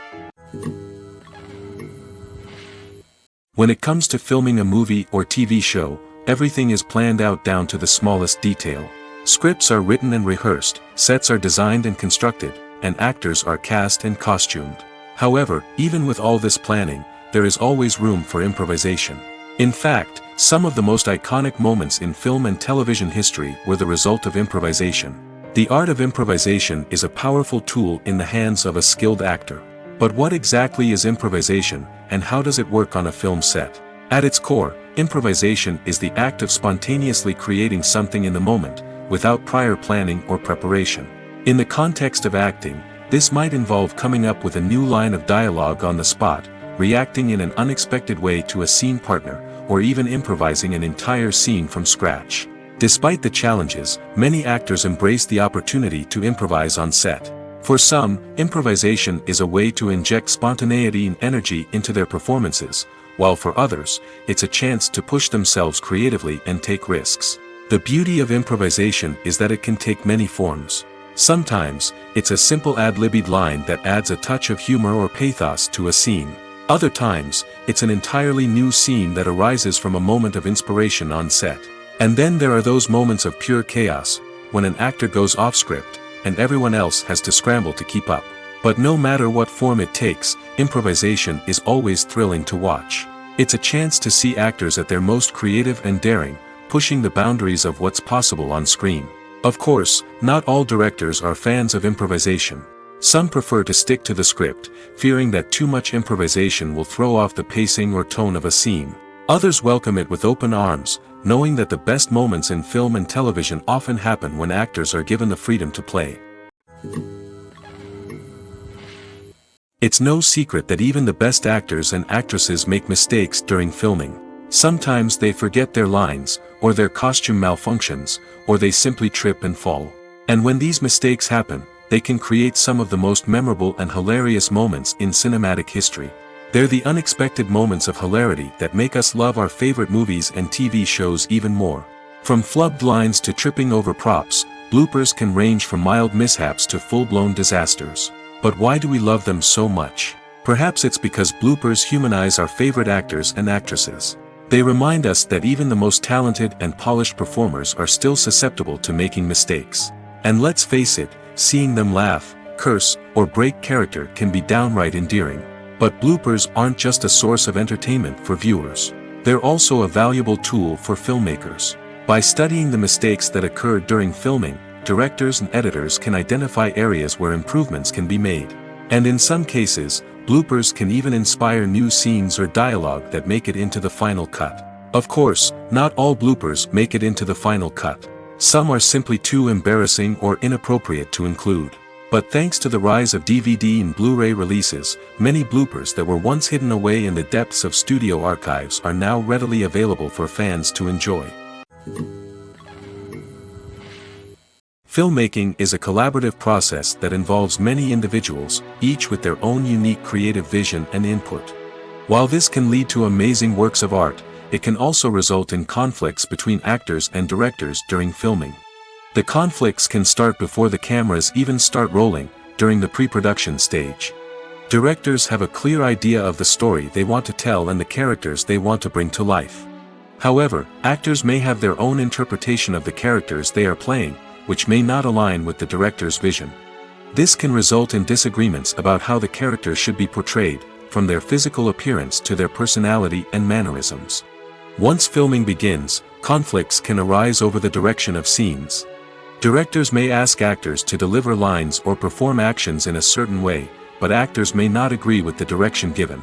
When it comes to filming a movie or TV show, everything is planned out down to the smallest detail. Scripts are written and rehearsed, sets are designed and constructed, and actors are cast and costumed. However, even with all this planning, there is always room for improvisation. In fact, some of the most iconic moments in film and television history were the result of improvisation. The art of improvisation is a powerful tool in the hands of a skilled actor. But what exactly is improvisation, and how does it work on a film set? At its core, improvisation is the act of spontaneously creating something in the moment, without prior planning or preparation. In the context of acting, this might involve coming up with a new line of dialogue on the spot, reacting in an unexpected way to a scene partner, or even improvising an entire scene from scratch. Despite the challenges, many actors embrace the opportunity to improvise on set. For some, improvisation is a way to inject spontaneity and energy into their performances, while for others, it's a chance to push themselves creatively and take risks. The beauty of improvisation is that it can take many forms. Sometimes, it's a simple ad-libbed line that adds a touch of humor or pathos to a scene. Other times, it's an entirely new scene that arises from a moment of inspiration on set. And then there are those moments of pure chaos, when an actor goes off script, and everyone else has to scramble to keep up. But no matter what form it takes, improvisation is always thrilling to watch. It's a chance to see actors at their most creative and daring, pushing the boundaries of what's possible on screen. Of course, not all directors are fans of improvisation. Some prefer to stick to the script, fearing that too much improvisation will throw off the pacing or tone of a scene. Others welcome it with open arms, knowing that the best moments in film and television often happen when actors are given the freedom to play. It's no secret that even the best actors and actresses make mistakes during filming. Sometimes they forget their lines, or their costume malfunctions, or they simply trip and fall. And when these mistakes happen, they can create some of the most memorable and hilarious moments in cinematic history. They're the unexpected moments of hilarity that make us love our favorite movies and TV shows even more. From flubbed lines to tripping over props, bloopers can range from mild mishaps to full-blown disasters. But why do we love them so much? Perhaps it's because bloopers humanize our favorite actors and actresses. They remind us that even the most talented and polished performers are still susceptible to making mistakes. And let's face it, seeing them laugh, curse, or break character can be downright endearing. But bloopers aren't just a source of entertainment for viewers. They're also a valuable tool for filmmakers. By studying the mistakes that occurred during filming, directors and editors can identify areas where improvements can be made. And in some cases, bloopers can even inspire new scenes or dialogue that make it into the final cut. Of course, not all bloopers make it into the final cut. Some are simply too embarrassing or inappropriate to include. But thanks to the rise of DVD and Blu-ray releases, many bloopers that were once hidden away in the depths of studio archives are now readily available for fans to enjoy. Filmmaking is a collaborative process that involves many individuals, each with their own unique creative vision and input. While this can lead to amazing works of art, it can also result in conflicts between actors and directors during filming. The conflicts can start before the cameras even start rolling, during the pre-production stage. Directors have a clear idea of the story they want to tell and the characters they want to bring to life. However, actors may have their own interpretation of the characters they are playing, which may not align with the director's vision. This can result in disagreements about how the characters should be portrayed, from their physical appearance to their personality and mannerisms. Once filming begins, conflicts can arise over the direction of scenes. Directors may ask actors to deliver lines or perform actions in a certain way, but actors may not agree with the direction given.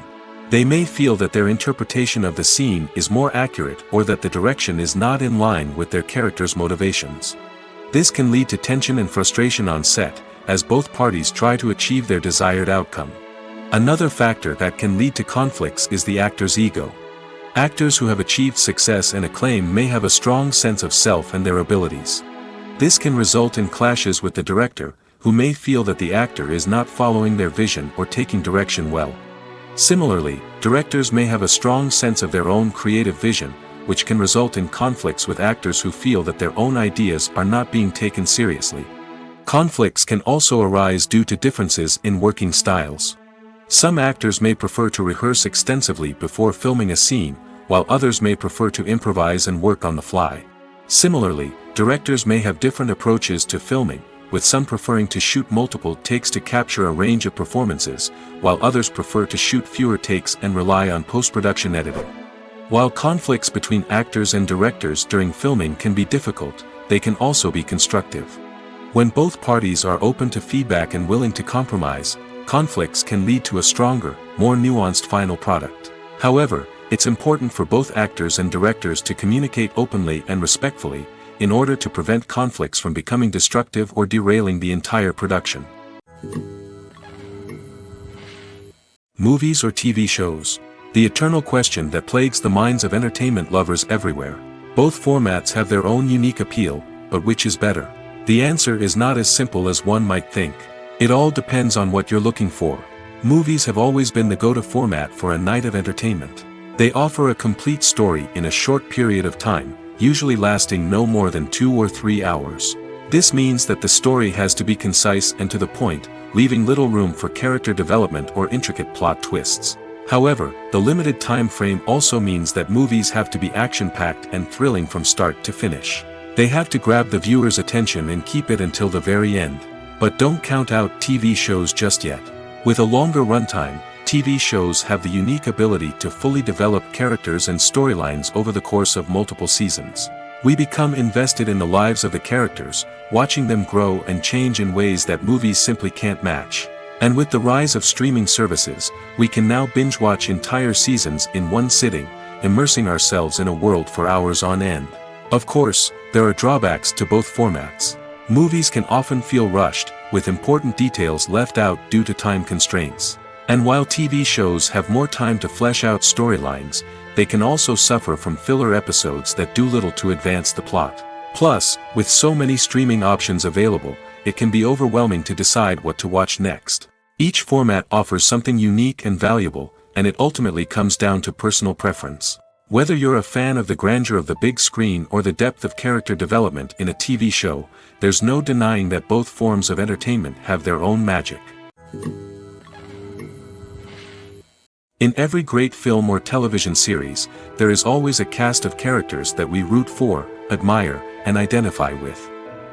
They may feel that their interpretation of the scene is more accurate or that the direction is not in line with their character's motivations. This can lead to tension and frustration on set, as both parties try to achieve their desired outcome. Another factor that can lead to conflicts is the actor's ego. Actors who have achieved success and acclaim may have a strong sense of self and their abilities. This can result in clashes with the director, who may feel that the actor is not following their vision or taking direction well. Similarly, directors may have a strong sense of their own creative vision, which can result in conflicts with actors who feel that their own ideas are not being taken seriously. Conflicts can also arise due to differences in working styles. Some actors may prefer to rehearse extensively before filming a scene, while others may prefer to improvise and work on the fly. Similarly, directors may have different approaches to filming, with some preferring to shoot multiple takes to capture a range of performances, while others prefer to shoot fewer takes and rely on post-production editing. While conflicts between actors and directors during filming can be difficult, they can also be constructive. When both parties are open to feedback and willing to compromise, conflicts can lead to a stronger, more nuanced final product. However, it's important for both actors and directors to communicate openly and respectfully, in order to prevent conflicts from becoming destructive or derailing the entire production. Movies or TV shows? The eternal question that plagues the minds of entertainment lovers everywhere. Both formats have their own unique appeal, but which is better? The answer is not as simple as one might think. It all depends on what you're looking for. Movies have always been the go-to format for a night of entertainment. They offer a complete story in a short period of time, usually lasting no more than 2 or 3 hours. This means that the story has to be concise and to the point, leaving little room for character development or intricate plot twists. However, the limited time frame also means that movies have to be action-packed and thrilling from start to finish. They have to grab the viewer's attention and keep it until the very end. But don't count out TV shows just yet. With a longer runtime, TV shows have the unique ability to fully develop characters and storylines over the course of multiple seasons. We become invested in the lives of the characters, watching them grow and change in ways that movies simply can't match. And with the rise of streaming services, we can now binge-watch entire seasons in one sitting, immersing ourselves in a world for hours on end. Of course, there are drawbacks to both formats. Movies can often feel rushed, with important details left out due to time constraints. And while TV shows have more time to flesh out storylines, they can also suffer from filler episodes that do little to advance the plot. Plus, with so many streaming options available, it can be overwhelming to decide what to watch next. Each format offers something unique and valuable, and it ultimately comes down to personal preference. Whether you're a fan of the grandeur of the big screen or the depth of character development in a TV show, there's no denying that both forms of entertainment have their own magic. In every great film or television series, there is always a cast of characters that we root for, admire, and identify with.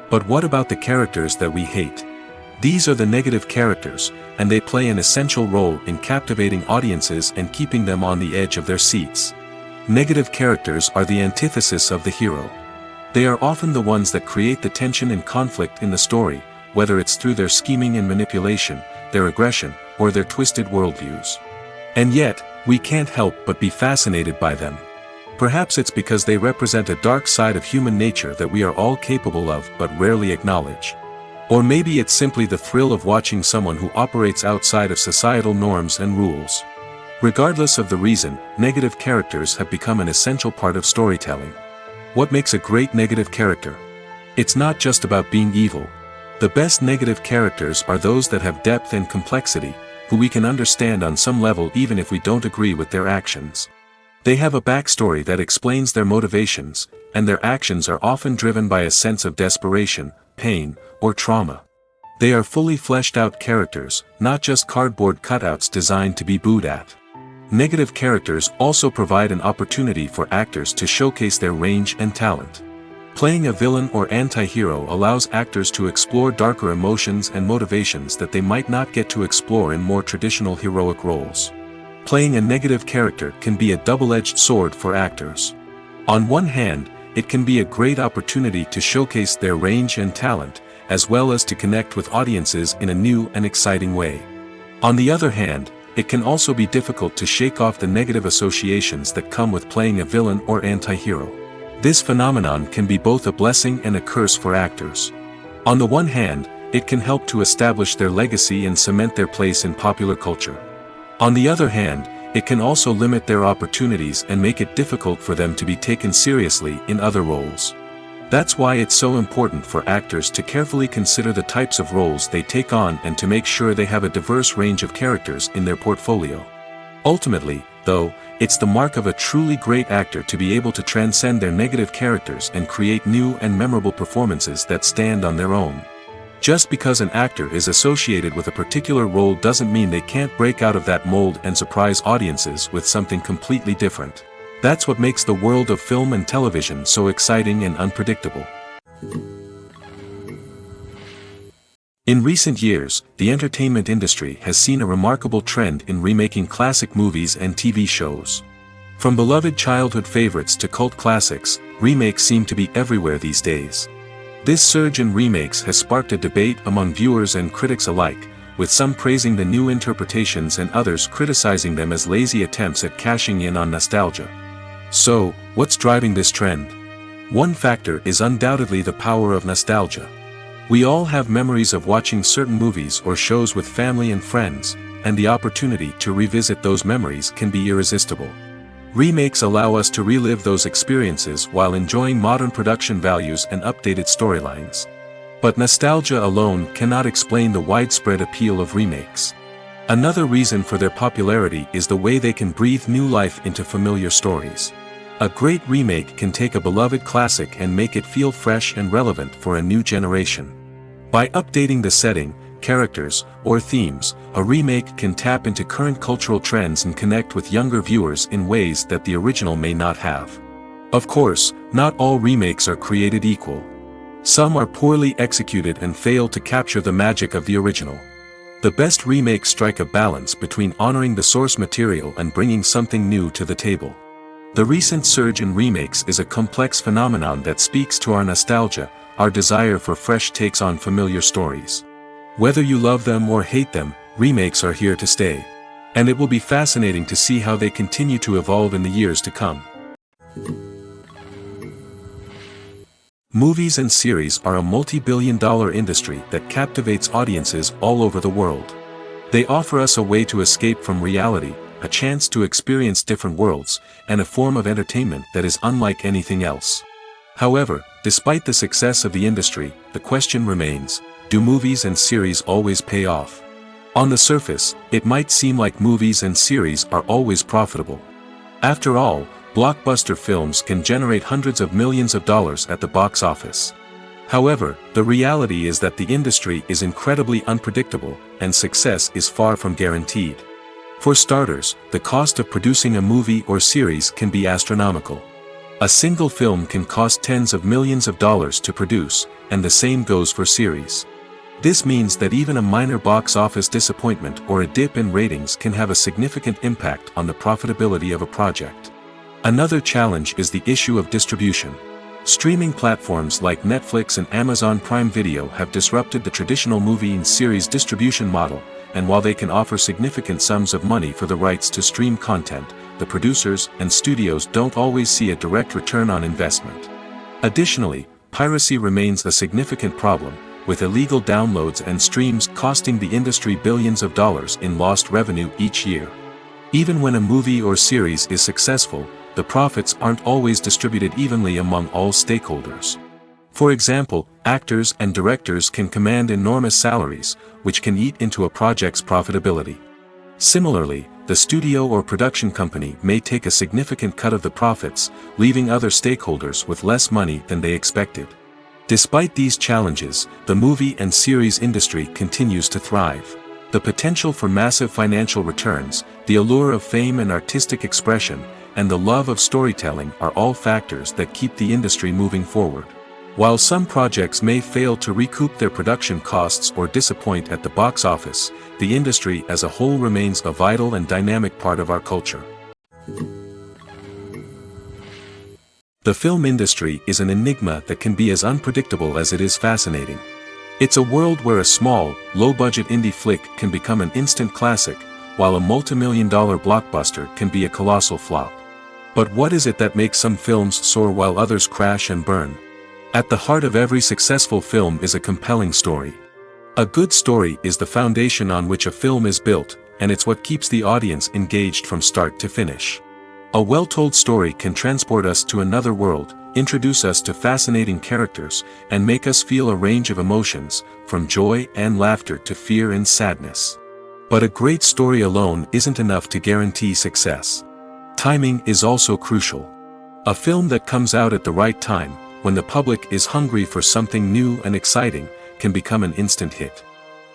But what about the characters that we hate? These are the negative characters, and they play an essential role in captivating audiences and keeping them on the edge of their seats. Negative characters are the antithesis of the hero. They are often the ones that create the tension and conflict in the story, whether it's through their scheming and manipulation, their aggression, or their twisted worldviews. And yet, we can't help but be fascinated by them. Perhaps it's because they represent a dark side of human nature that we are all capable of but rarely acknowledge. Or maybe it's simply the thrill of watching someone who operates outside of societal norms and rules. Regardless of the reason, negative characters have become an essential part of storytelling. What makes a great negative character? It's not just about being evil. The best negative characters are those that have depth and complexity, who we can understand on some level even if we don't agree with their actions. They have a backstory that explains their motivations, and their actions are often driven by a sense of desperation, pain, or trauma. They are fully fleshed out characters, not just cardboard cutouts designed to be booed at. Negative characters also provide an opportunity for actors to showcase their range and talent. Playing a villain or anti-hero allows actors to explore darker emotions and motivations that they might not get to explore in more traditional heroic roles. Playing a negative character can be a double-edged sword for actors. On one hand, it can be a great opportunity to showcase their range and talent, as well as to connect with audiences in a new and exciting way. On the other hand, it can also be difficult to shake off the negative associations that come with playing a villain or anti-hero. This phenomenon can be both a blessing and a curse for actors. On the one hand, it can help to establish their legacy and cement their place in popular culture. On the other hand, it can also limit their opportunities and make it difficult for them to be taken seriously in other roles. That's why it's so important for actors to carefully consider the types of roles they take on and to make sure they have a diverse range of characters in their portfolio. Ultimately, though, it's the mark of a truly great actor to be able to transcend their negative characters and create new and memorable performances that stand on their own. Just because an actor is associated with a particular role doesn't mean they can't break out of that mold and surprise audiences with something completely different. That's what makes the world of film and television so exciting and unpredictable. In recent years, the entertainment industry has seen a remarkable trend in remaking classic movies and TV shows. From beloved childhood favorites to cult classics, remakes seem to be everywhere these days. This surge in remakes has sparked a debate among viewers and critics alike, with some praising the new interpretations and others criticizing them as lazy attempts at cashing in on nostalgia. So, what's driving this trend? One factor is undoubtedly the power of nostalgia. We all have memories of watching certain movies or shows with family and friends, and the opportunity to revisit those memories can be irresistible. Remakes allow us to relive those experiences while enjoying modern production values and updated storylines. But nostalgia alone cannot explain the widespread appeal of remakes. Another reason for their popularity is the way they can breathe new life into familiar stories. A great remake can take a beloved classic and make it feel fresh and relevant for a new generation. By updating the setting, characters, or themes, a remake can tap into current cultural trends and connect with younger viewers in ways that the original may not have. Of course, not all remakes are created equal. Some are poorly executed and fail to capture the magic of the original. The best remakes strike a balance between honoring the source material and bringing something new to the table. The recent surge in remakes is a complex phenomenon that speaks to our nostalgia, our desire for fresh takes on familiar stories. Whether you love them or hate them, remakes are here to stay. And it will be fascinating to see how they continue to evolve in the years to come. Movies and series are a multi-billion-dollar industry that captivates audiences all over the world. They offer us a way to escape from reality, a chance to experience different worlds, and a form of entertainment that is unlike anything else. However, despite the success of the industry, the question remains, do movies and series always pay off? On the surface, it might seem like movies and series are always profitable. After all, blockbuster films can generate hundreds of millions of dollars at the box office. However, the reality is that the industry is incredibly unpredictable, and success is far from guaranteed. For starters, the cost of producing a movie or series can be astronomical. A single film can cost tens of millions of dollars to produce, and the same goes for series. This means that even a minor box office disappointment or a dip in ratings can have a significant impact on the profitability of a project. Another challenge is the issue of distribution. Streaming platforms like Netflix and Amazon Prime Video have disrupted the traditional movie and series distribution model, and while they can offer significant sums of money for the rights to stream content, the producers and studios don't always see a direct return on investment. Additionally, piracy remains a significant problem, with illegal downloads and streams costing the industry billions of dollars in lost revenue each year. Even when a movie or series is successful, the profits aren't always distributed evenly among all stakeholders. For example, actors and directors can command enormous salaries, which can eat into a project's profitability. Similarly, the studio or production company may take a significant cut of the profits, leaving other stakeholders with less money than they expected. Despite these challenges, the movie and series industry continues to thrive. The potential for massive financial returns, the allure of fame and artistic expression, and the love of storytelling are all factors that keep the industry moving forward. While some projects may fail to recoup their production costs or disappoint at the box office, the industry as a whole remains a vital and dynamic part of our culture. The film industry is an enigma that can be as unpredictable as it is fascinating. It's a world where a small, low-budget indie flick can become an instant classic, while a multi-million-dollar blockbuster can be a colossal flop. But what is it that makes some films soar while others crash and burn? At the heart of every successful film is a compelling story. A good story is the foundation on which a film is built, and it's what keeps the audience engaged from start to finish. A well-told story can transport us to another world, introduce us to fascinating characters, and make us feel a range of emotions, from joy and laughter to fear and sadness. But a great story alone isn't enough to guarantee success. Timing is also crucial. A film that comes out at the right time, when the public is hungry for something new and exciting, can become an instant hit.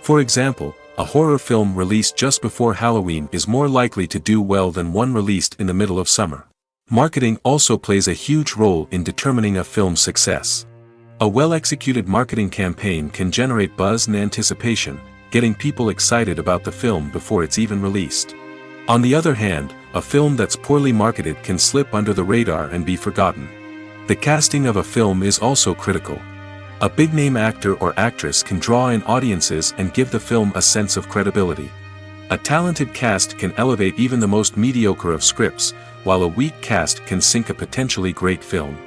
For example, a horror film released just before Halloween is more likely to do well than one released in the middle of summer. Marketing also plays a huge role in determining a film's success. A well-executed marketing campaign can generate buzz and anticipation, getting people excited about the film before it's even released. On the other hand, a film that's poorly marketed can slip under the radar and be forgotten. The casting of a film is also critical. A big-name actor or actress can draw in audiences and give the film a sense of credibility. A talented cast can elevate even the most mediocre of scripts, while a weak cast can sink a potentially great film.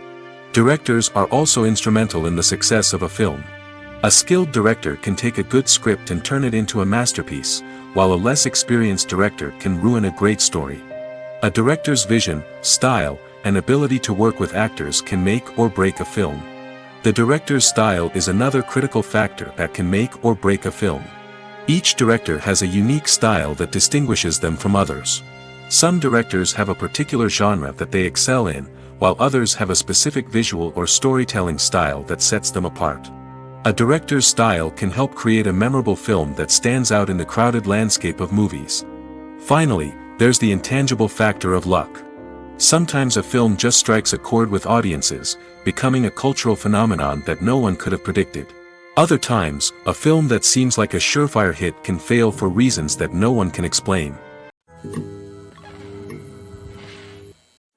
Directors are also instrumental in the success of a film. A skilled director can take a good script and turn it into a masterpiece, while a less experienced director can ruin a great story. A director's vision, style, and ability to work with actors can make or break a film. The director's style is another critical factor that can make or break a film. Each director has a unique style that distinguishes them from others. Some directors have a particular genre that they excel in, while others have a specific visual or storytelling style that sets them apart. A director's style can help create a memorable film that stands out in the crowded landscape of movies. Finally, there's the intangible factor of luck. Sometimes a film just strikes a chord with audiences, becoming a cultural phenomenon that no one could have predicted. Other times, a film that seems like a surefire hit can fail for reasons that no one can explain.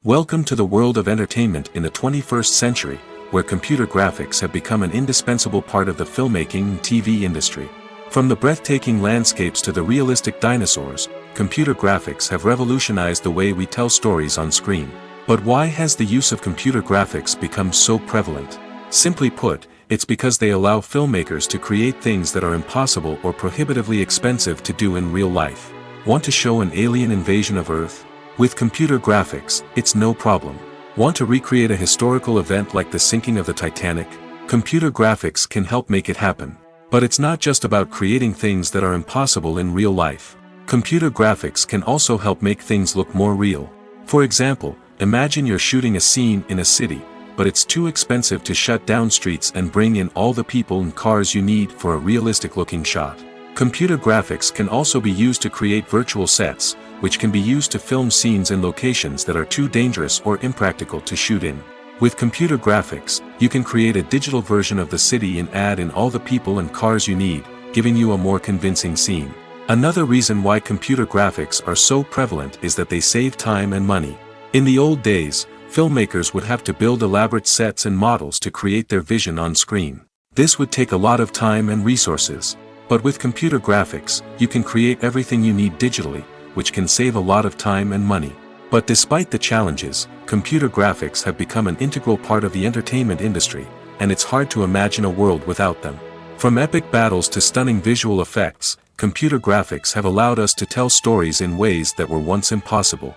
Welcome to the world of entertainment in the 21st century, where computer graphics have become an indispensable part of the filmmaking and TV industry. From the breathtaking landscapes to the realistic dinosaurs, computer graphics have revolutionized the way we tell stories on screen. But why has the use of computer graphics become so prevalent? Simply put, it's because they allow filmmakers to create things that are impossible or prohibitively expensive to do in real life. Want to show an alien invasion of Earth? With computer graphics, it's no problem. Want to recreate a historical event like the sinking of the Titanic? Computer graphics can help make it happen. But it's not just about creating things that are impossible in real life. Computer graphics can also help make things look more real. For example, imagine you're shooting a scene in a city, but it's too expensive to shut down streets and bring in all the people and cars you need for a realistic-looking shot. Computer graphics can also be used to create virtual sets, which can be used to film scenes in locations that are too dangerous or impractical to shoot in. With computer graphics, you can create a digital version of the city and add in all the people and cars you need, giving you a more convincing scene. Another reason why computer graphics are so prevalent is that they save time and money. In the old days, filmmakers would have to build elaborate sets and models to create their vision on screen. This would take a lot of time and resources. But with computer graphics, you can create everything you need digitally, which can save a lot of time and money. But despite the challenges, computer graphics have become an integral part of the entertainment industry, and it's hard to imagine a world without them. From epic battles to stunning visual effects, computer graphics have allowed us to tell stories in ways that were once impossible.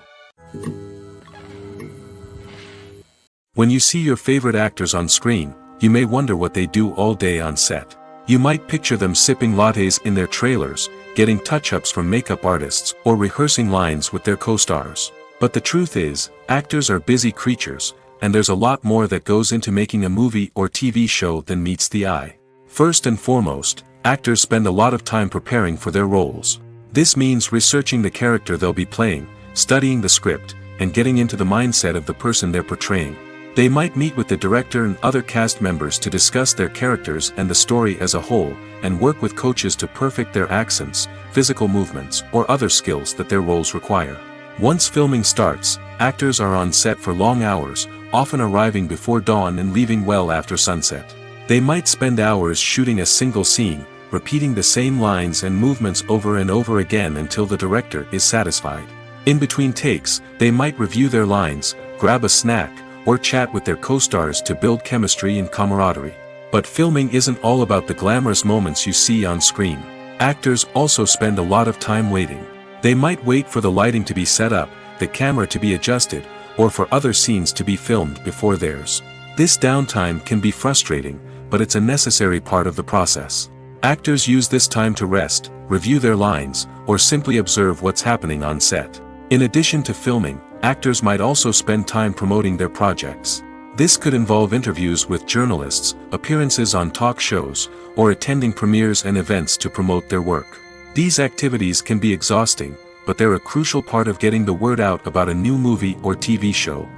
When you see your favorite actors on screen, you may wonder what they do all day on set. You might picture them sipping lattes in their trailers, getting touch-ups from makeup artists, or rehearsing lines with their co-stars. But the truth is, actors are busy creatures, and there's a lot more that goes into making a movie or TV show than meets the eye. First and foremost, actors spend a lot of time preparing for their roles. This means researching the character they'll be playing, studying the script, and getting into the mindset of the person they're portraying. They might meet with the director and other cast members to discuss their characters and the story as a whole, and work with coaches to perfect their accents, physical movements, or other skills that their roles require. Once filming starts, actors are on set for long hours, often arriving before dawn and leaving well after sunset. They might spend hours shooting a single scene, repeating the same lines and movements over and over again until the director is satisfied. In between takes, they might review their lines, grab a snack, or chat with their co-stars to build chemistry and camaraderie. But filming isn't all about the glamorous moments you see on screen. Actors also spend a lot of time waiting. They might wait for the lighting to be set up, the camera to be adjusted, or for other scenes to be filmed before theirs. This downtime can be frustrating, but it's a necessary part of the process. Actors use this time to rest, review their lines, or simply observe what's happening on set. In addition to filming, actors might also spend time promoting their projects. This could involve interviews with journalists, appearances on talk shows, or attending premieres and events to promote their work. These activities can be exhausting, but they're a crucial part of getting the word out about a new movie or TV show.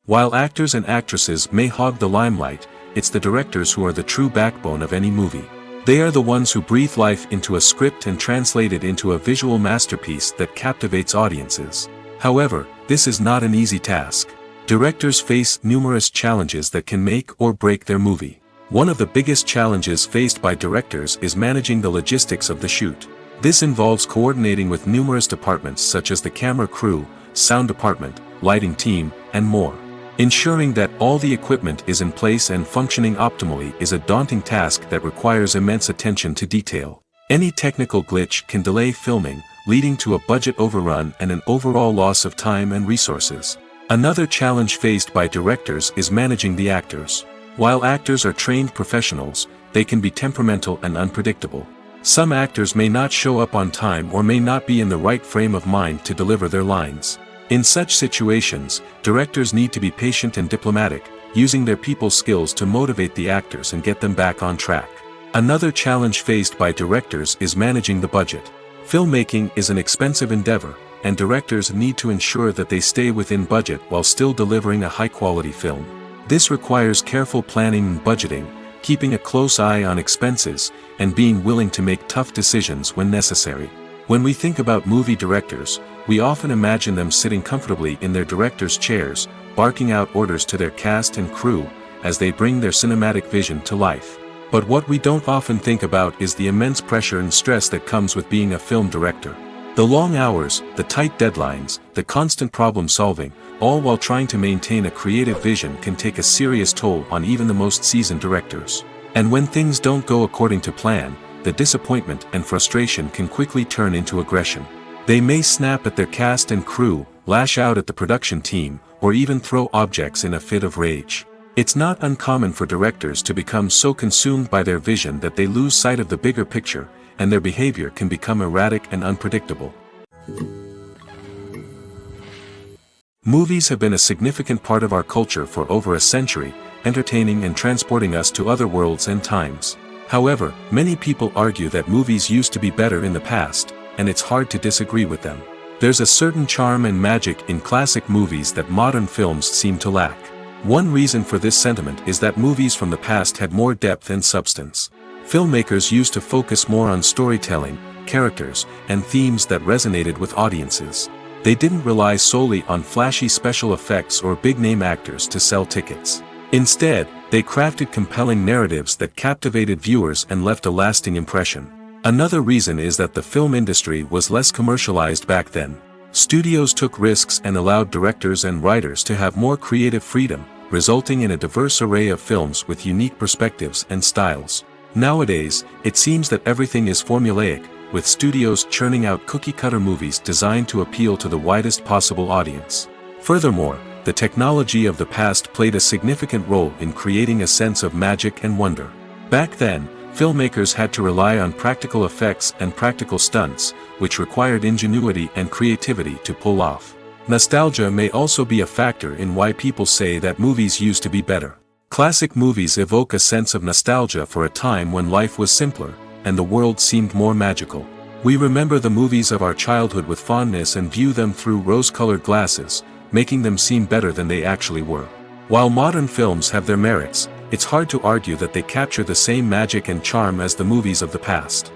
While actors and actresses may hog the limelight, it's the directors who are the true backbone of any movie. They are the ones who breathe life into a script and translate it into a visual masterpiece that captivates audiences. However, this is not an easy task. Directors face numerous challenges that can make or break their movie. One of the biggest challenges faced by directors is managing the logistics of the shoot. This involves coordinating with numerous departments such as the camera crew, sound department, lighting team, and more. Ensuring that all the equipment is in place and functioning optimally is a daunting task that requires immense attention to detail. Any technical glitch can delay filming, leading to a budget overrun and an overall loss of time and resources. Another challenge faced by directors is managing the actors. While actors are trained professionals, they can be temperamental and unpredictable. Some actors may not show up on time or may not be in the right frame of mind to deliver their lines. In such situations, directors need to be patient and diplomatic, using their people skills to motivate the actors and get them back on track. Another challenge faced by directors is managing the budget. Filmmaking is an expensive endeavor, and directors need to ensure that they stay within budget while still delivering a high-quality film. This requires careful planning and budgeting, keeping a close eye on expenses, and being willing to make tough decisions when necessary. When we think about movie directors, we often imagine them sitting comfortably in their director's chairs, barking out orders to their cast and crew, as they bring their cinematic vision to life. But what we don't often think about is the immense pressure and stress that comes with being a film director. The long hours, the tight deadlines, the constant problem solving, all while trying to maintain a creative vision can take a serious toll on even the most seasoned directors. And when things don't go according to plan, the disappointment and frustration can quickly turn into aggression. They may snap at their cast and crew, lash out at the production team, or even throw objects in a fit of rage. It's not uncommon for directors to become so consumed by their vision that they lose sight of the bigger picture, and their behavior can become erratic and unpredictable. Movies have been a significant part of our culture for over a century, entertaining and transporting us to other worlds and times. However, many people argue that movies used to be better in the past, and it's hard to disagree with them. There's a certain charm and magic in classic movies that modern films seem to lack. One reason for this sentiment is that movies from the past had more depth and substance. Filmmakers used to focus more on storytelling, characters, and themes that resonated with audiences. They didn't rely solely on flashy special effects or big-name actors to sell tickets. Instead, they crafted compelling narratives that captivated viewers and left a lasting impression. Another reason is that the film industry was less commercialized back then. Studios took risks and allowed directors and writers to have more creative freedom, resulting in a diverse array of films with unique perspectives and styles. Nowadays, it seems that everything is formulaic, with studios churning out cookie-cutter movies designed to appeal to the widest possible audience. Furthermore, the technology of the past played a significant role in creating a sense of magic and wonder. Back then, filmmakers had to rely on practical effects and practical stunts, which required ingenuity and creativity to pull off. Nostalgia may also be a factor in why people say that movies used to be better. Classic movies evoke a sense of nostalgia for a time when life was simpler, and the world seemed more magical. We remember the movies of our childhood with fondness and view them through rose-colored glasses, making them seem better than they actually were. While modern films have their merits, it's hard to argue that they capture the same magic and charm as the movies of the past.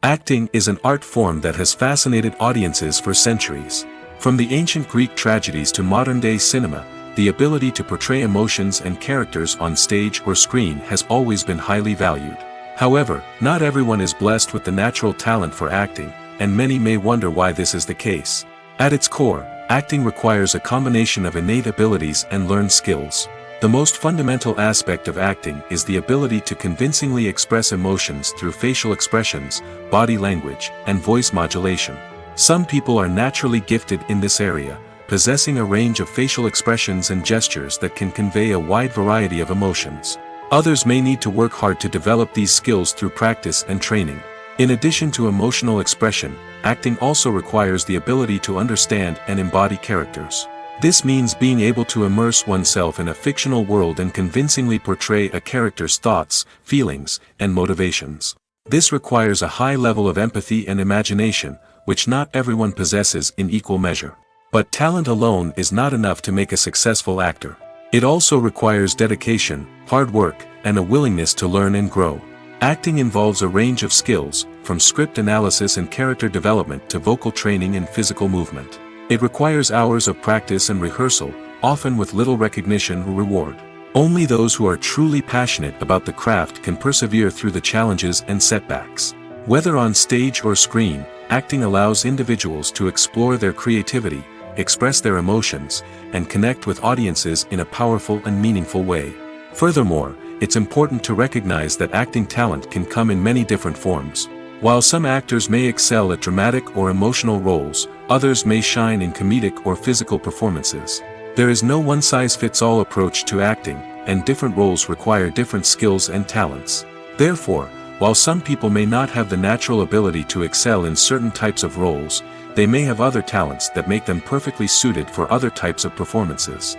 Acting is an art form that has fascinated audiences for centuries. From the ancient Greek tragedies to modern-day cinema, the ability to portray emotions and characters on stage or screen has always been highly valued. However, not everyone is blessed with the natural talent for acting, and many may wonder why this is the case. At its core, acting requires a combination of innate abilities and learned skills. The most fundamental aspect of acting is the ability to convincingly express emotions through facial expressions, body language, and voice modulation. Some people are naturally gifted in this area, possessing a range of facial expressions and gestures that can convey a wide variety of emotions. Others may need to work hard to develop these skills through practice and training. In addition to emotional expression, acting also requires the ability to understand and embody characters. This means being able to immerse oneself in a fictional world and convincingly portray a character's thoughts, feelings, and motivations. This requires a high level of empathy and imagination, which not everyone possesses in equal measure. But talent alone is not enough to make a successful actor. It also requires dedication, hard work, and a willingness to learn and grow. Acting involves a range of skills, from script analysis and character development to vocal training and physical movement. It requires hours of practice and rehearsal, often with little recognition or reward. Only those who are truly passionate about the craft can persevere through the challenges and setbacks. Whether on stage or screen, acting allows individuals to explore their creativity, express their emotions, and connect with audiences in a powerful and meaningful way. Furthermore, it's important to recognize that acting talent can come in many different forms. While some actors may excel at dramatic or emotional roles, others may shine in comedic or physical performances. There is no one-size-fits-all approach to acting, and different roles require different skills and talents. Therefore, while some people may not have the natural ability to excel in certain types of roles, they may have other talents that make them perfectly suited for other types of performances.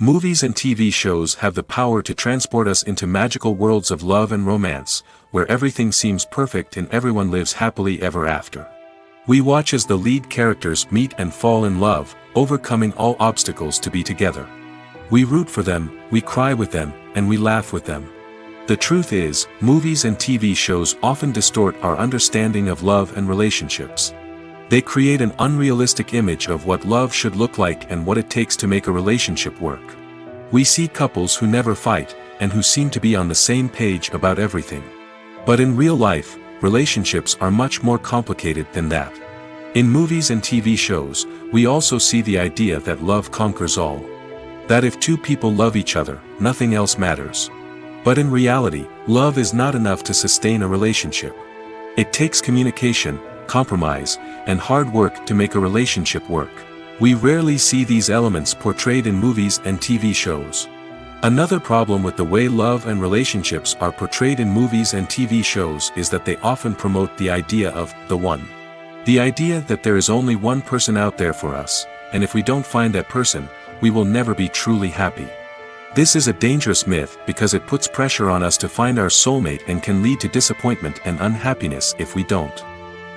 Movies and TV shows have the power to transport us into magical worlds of love and romance, where everything seems perfect and everyone lives happily ever after. We watch as the lead characters meet and fall in love, overcoming all obstacles to be together. We root for them, we cry with them, and we laugh with them. The truth is, movies and TV shows often distort our understanding of love and relationships. They create an unrealistic image of what love should look like and what it takes to make a relationship work. We see couples who never fight, and who seem to be on the same page about everything. But in real life, relationships are much more complicated than that. In movies and TV shows, we also see the idea that love conquers all. That if two people love each other, nothing else matters. But in reality, love is not enough to sustain a relationship. It takes communication, compromise, and hard work to make a relationship work. We rarely see these elements portrayed in movies and TV shows. Another problem with the way love and relationships are portrayed in movies and TV shows is that they often promote the idea of the one. The idea that there is only one person out there for us, and if we don't find that person, we will never be truly happy. This is a dangerous myth because it puts pressure on us to find our soulmate and can lead to disappointment and unhappiness if we don't.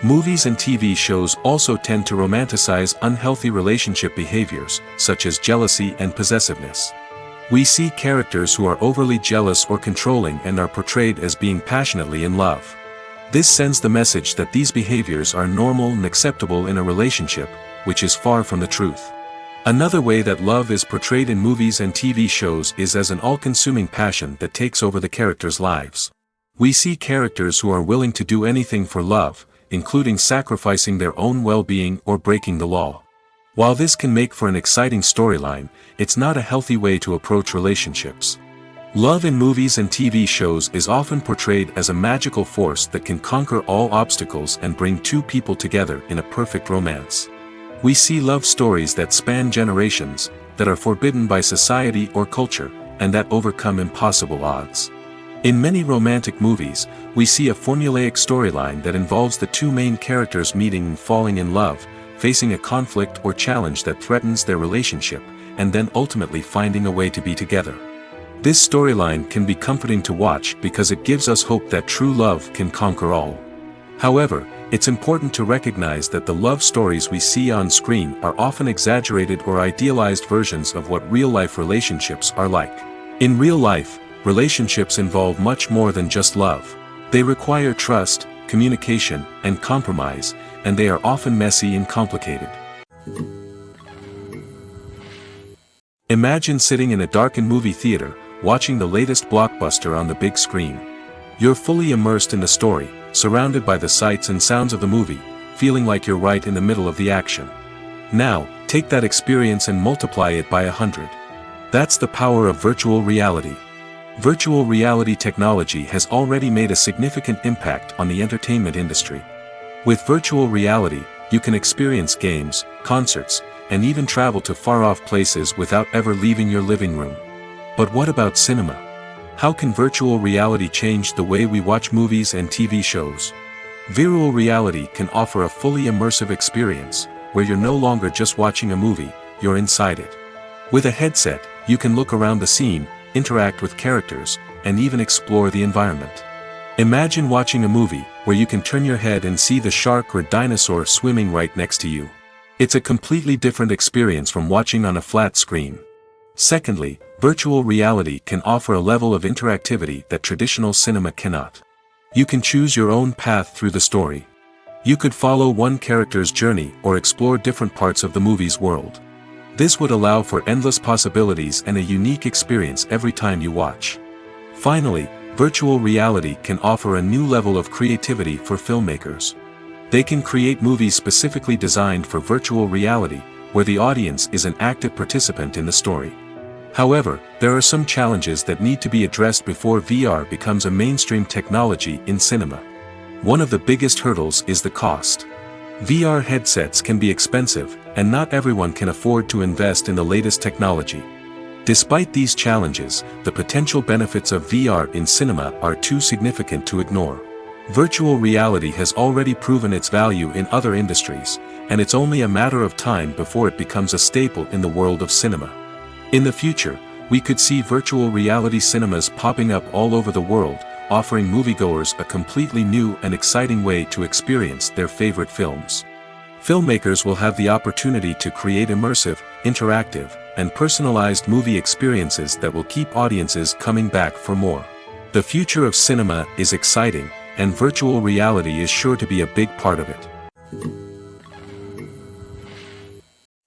Movies and TV shows also tend to romanticize unhealthy relationship behaviors, such as jealousy and possessiveness. We see characters who are overly jealous or controlling and are portrayed as being passionately in love. This sends the message that these behaviors are normal and acceptable in a relationship, which is far from the truth. Another way that love is portrayed in movies and TV shows is as an all-consuming passion that takes over the characters' lives. We see characters who are willing to do anything for love, including sacrificing their own well-being or breaking the law. While this can make for an exciting storyline, it's not a healthy way to approach relationships. Love in movies and TV shows is often portrayed as a magical force that can conquer all obstacles and bring two people together in a perfect romance. We see love stories that span generations, that are forbidden by society or culture, and that overcome impossible odds. In many romantic movies, we see a formulaic storyline that involves the two main characters meeting and falling in love, facing a conflict or challenge that threatens their relationship, and then ultimately finding a way to be together. This storyline can be comforting to watch because it gives us hope that true love can conquer all. However, it's important to recognize that the love stories we see on screen are often exaggerated or idealized versions of what real-life relationships are like. In real life, relationships involve much more than just love. They require trust, communication, and compromise, and they are often messy and complicated. Imagine sitting in a darkened movie theater, watching the latest blockbuster on the big screen. You're fully immersed in the story, surrounded by the sights and sounds of the movie, feeling like you're right in the middle of the action. Now, take that experience and multiply it by 100. That's the power of virtual reality. Virtual reality technology has already made a significant impact on the entertainment industry. With virtual reality, you can experience games, concerts, and even travel to far-off places without ever leaving your living room. But what about cinema? How can virtual reality change the way we watch movies and TV shows? Virtual reality can offer a fully immersive experience, where you're no longer just watching a movie, you're inside it. With a headset, you can look around the scene, interact with characters, and even explore the environment. Imagine watching a movie where you can turn your head and see the shark or dinosaur swimming right next to you. It's a completely different experience from watching on a flat screen. Secondly, virtual reality can offer a level of interactivity that traditional cinema cannot. You can choose your own path through the story. You could follow one character's journey or explore different parts of the movie's world. This would allow for endless possibilities and a unique experience every time you watch. Finally, virtual reality can offer a new level of creativity for filmmakers. They can create movies specifically designed for virtual reality, where the audience is an active participant in the story. However, there are some challenges that need to be addressed before VR becomes a mainstream technology in cinema. One of the biggest hurdles is the cost. VR headsets can be expensive, and not everyone can afford to invest in the latest technology. Despite these challenges, the potential benefits of VR in cinema are too significant to ignore. Virtual reality has already proven its value in other industries, and it's only a matter of time before it becomes a staple in the world of cinema. In the future, we could see virtual reality cinemas popping up all over the world, offering moviegoers a completely new and exciting way to experience their favorite films. Filmmakers will have the opportunity to create immersive, interactive, and personalized movie experiences that will keep audiences coming back for more. The future of cinema is exciting, and virtual reality is sure to be a big part of it.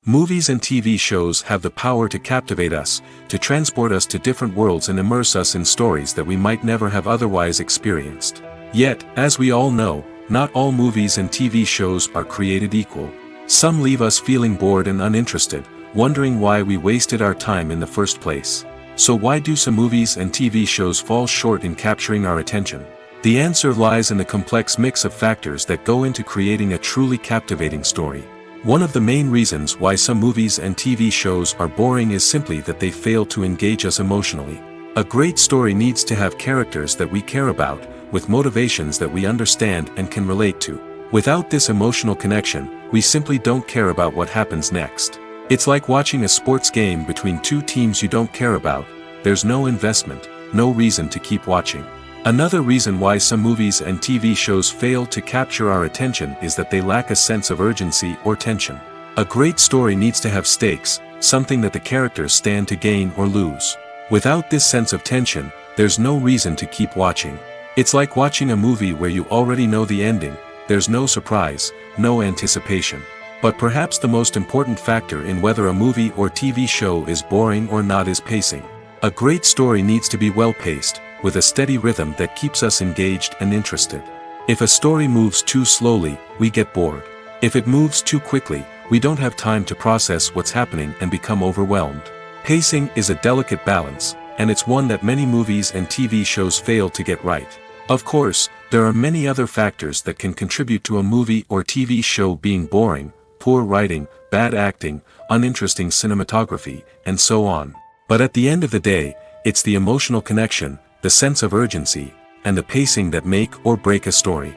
Movies and TV shows have the power to captivate us, to transport us to different worlds and immerse us in stories that we might never have otherwise experienced. Yet, as we all know, not all movies and TV shows are created equal. Some leave us feeling bored and uninterested, wondering why we wasted our time in the first place. So why do some movies and TV shows fall short in capturing our attention? The answer lies in the complex mix of factors that go into creating a truly captivating story. One of the main reasons why some movies and TV shows are boring is simply that they fail to engage us emotionally. A great story needs to have characters that we care about, with motivations that we understand and can relate to. Without this emotional connection, we simply don't care about what happens next. It's like watching a sports game between two teams you don't care about. There's no investment, no reason to keep watching. Another reason why some movies and TV shows fail to capture our attention is that they lack a sense of urgency or tension. A great story needs to have stakes, something that the characters stand to gain or lose. Without this sense of tension, there's no reason to keep watching. It's like watching a movie where you already know the ending. There's no surprise, no anticipation. But perhaps the most important factor in whether a movie or TV show is boring or not is pacing. A great story needs to be well-paced, with a steady rhythm that keeps us engaged and interested. If a story moves too slowly, we get bored. If it moves too quickly, we don't have time to process what's happening and become overwhelmed. Pacing is a delicate balance, and it's one that many movies and TV shows fail to get right. Of course, there are many other factors that can contribute to a movie or TV show being boring: poor writing, bad acting, uninteresting cinematography, and so on. But at the end of the day, it's the emotional connection, the sense of urgency, and the pacing that make or break a story.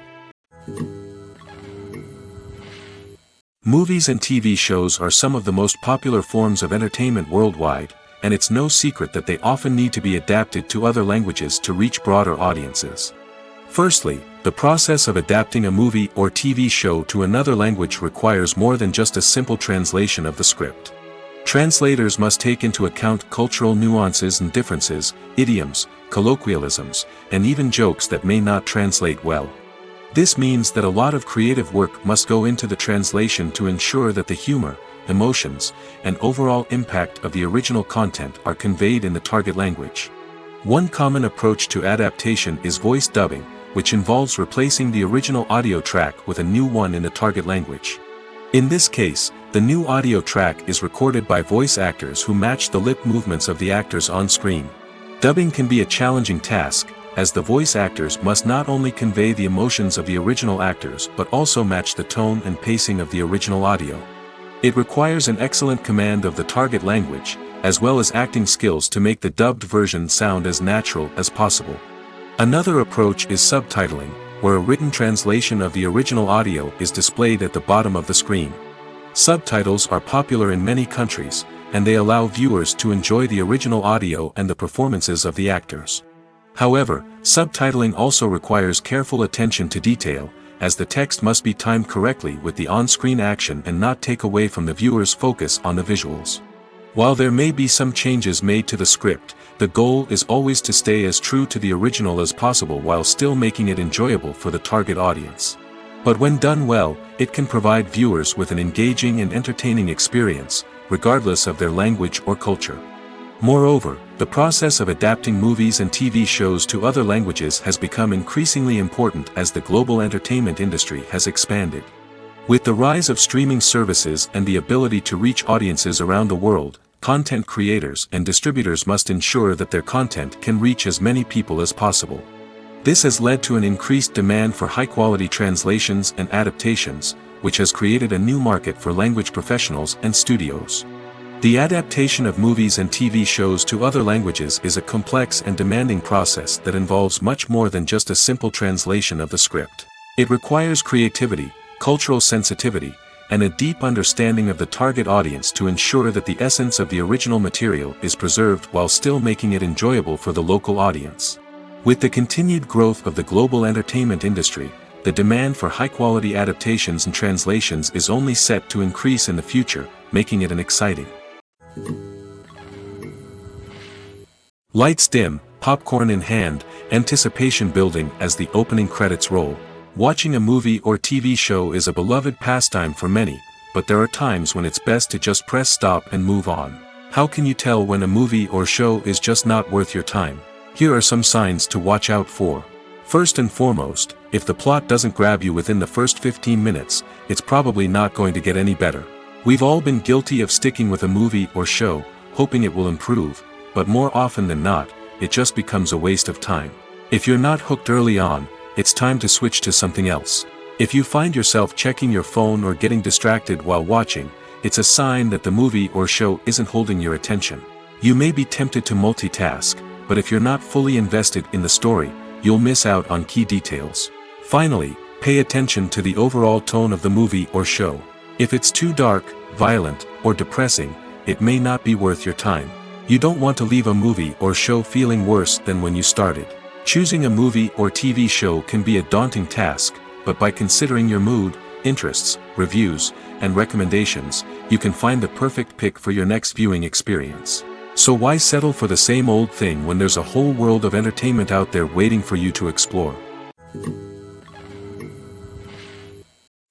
Movies and TV shows are some of the most popular forms of entertainment worldwide, and it's no secret that they often need to be adapted to other languages to reach broader audiences. Firstly, the process of adapting a movie or TV show to another language requires more than just a simple translation of the script. Translators must take into account cultural nuances and differences, idioms, colloquialisms, and even jokes that may not translate well. This means that a lot of creative work must go into the translation to ensure that the humor, emotions, and overall impact of the original content are conveyed in the target language. One common approach to adaptation is voice dubbing, which involves replacing the original audio track with a new one in the target language. In this case, the new audio track is recorded by voice actors who match the lip movements of the actors on screen. Dubbing can be a challenging task, as the voice actors must not only convey the emotions of the original actors but also match the tone and pacing of the original audio. It requires an excellent command of the target language, as well as acting skills to make the dubbed version sound as natural as possible. Another approach is subtitling, where a written translation of the original audio is displayed at the bottom of the screen. Subtitles are popular in many countries, and they allow viewers to enjoy the original audio and the performances of the actors. However, subtitling also requires careful attention to detail, as the text must be timed correctly with the on-screen action and not take away from the viewer's focus on the visuals. While there may be some changes made to the script, the goal is always to stay as true to the original as possible while still making it enjoyable for the target audience. But when done well, it can provide viewers with an engaging and entertaining experience, regardless of their language or culture. Moreover, the process of adapting movies and TV shows to other languages has become increasingly important as the global entertainment industry has expanded. With the rise of streaming services and the ability to reach audiences around the world, content creators and distributors must ensure that their content can reach as many people as possible. This has led to an increased demand for high-quality translations and adaptations, which has created a new market for language professionals and studios. The adaptation of movies and TV shows to other languages is a complex and demanding process that involves much more than just a simple translation of the script. It requires creativity, cultural sensitivity, and a deep understanding of the target audience to ensure that the essence of the original material is preserved while still making it enjoyable for the local audience. With the continued growth of the global entertainment industry, the the demand for high-quality adaptations and translations is only set to increase in the future, making it an exciting. Lights dim, popcorn in hand, anticipation building as the opening credits roll. Watching a movie or TV show is a beloved pastime for many, but there are times when it's best to just press stop and move on. How can you tell when a movie or show is just not worth your time? Here are some signs to watch out for. First and foremost, if the plot doesn't grab you within the first 15 minutes, it's probably not going to get any better. We've all been guilty of sticking with a movie or show, hoping it will improve, but more often than not, it just becomes a waste of time. If you're not hooked early on, it's time to switch to something else. If you find yourself checking your phone or getting distracted while watching, it's a sign that the movie or show isn't holding your attention. You may be tempted to multitask, but if you're not fully invested in the story, you'll miss out on key details. Finally, pay attention to the overall tone of the movie or show. If it's too dark, violent, or depressing, it may not be worth your time. You don't want to leave a movie or show feeling worse than when you started. Choosing a movie or TV show can be a daunting task, but by considering your mood, interests, reviews, and recommendations, you can find the perfect pick for your next viewing experience. So why settle for the same old thing when there's a whole world of entertainment out there waiting for you to explore?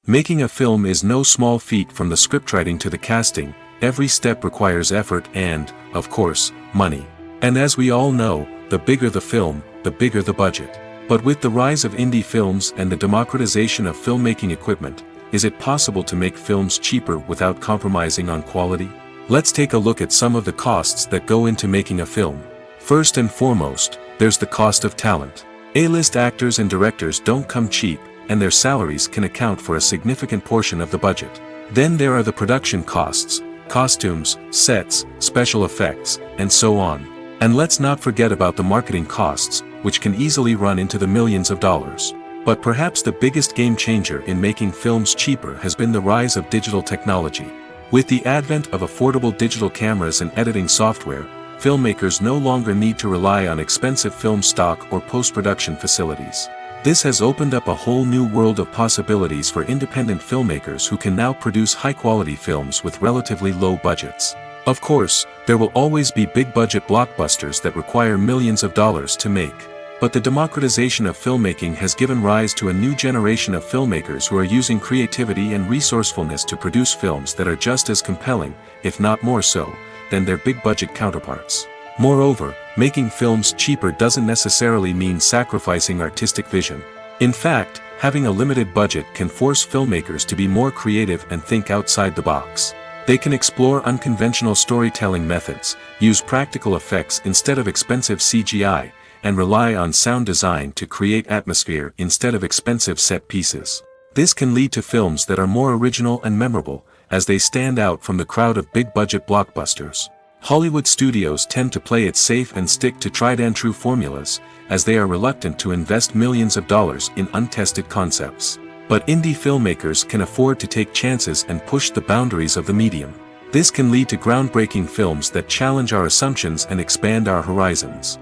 Making a film is no small feat. From the scriptwriting to the casting, every step requires effort and, of course, money. And as we all know, the bigger the film, the bigger the budget. But with the rise of indie films and the democratization of filmmaking equipment, is it possible to make films cheaper without compromising on quality? Let's take a look at some of the costs that go into making a film. First and foremost, there's the cost of talent. A-list actors and directors don't come cheap, and their salaries can account for a significant portion of the budget. Then there are the production costs, costumes, sets, special effects, and so on. And let's not forget about the marketing costs, which can easily run into the millions of dollars. But perhaps the biggest game changer in making films cheaper has been the rise of digital technology. With the advent of affordable digital cameras and editing software, filmmakers no longer need to rely on expensive film stock or post-production facilities. This has opened up a whole new world of possibilities for independent filmmakers who can now produce high-quality films with relatively low budgets. Of course, there will always be big-budget blockbusters that require millions of dollars to make. But the democratization of filmmaking has given rise to a new generation of filmmakers who are using creativity and resourcefulness to produce films that are just as compelling, if not more so, than their big-budget counterparts. Moreover, making films cheaper doesn't necessarily mean sacrificing artistic vision. In fact, having a limited budget can force filmmakers to be more creative and think outside the box. They can explore unconventional storytelling methods, use practical effects instead of expensive CGI, and rely on sound design to create atmosphere instead of expensive set pieces. This can lead to films that are more original and memorable, as they stand out from the crowd of big-budget blockbusters. Hollywood studios tend to play it safe and stick to tried-and-true formulas, as they are reluctant to invest millions of dollars in untested concepts. But indie filmmakers can afford to take chances and push the boundaries of the medium. This can lead to groundbreaking films that challenge our assumptions and expand our horizons.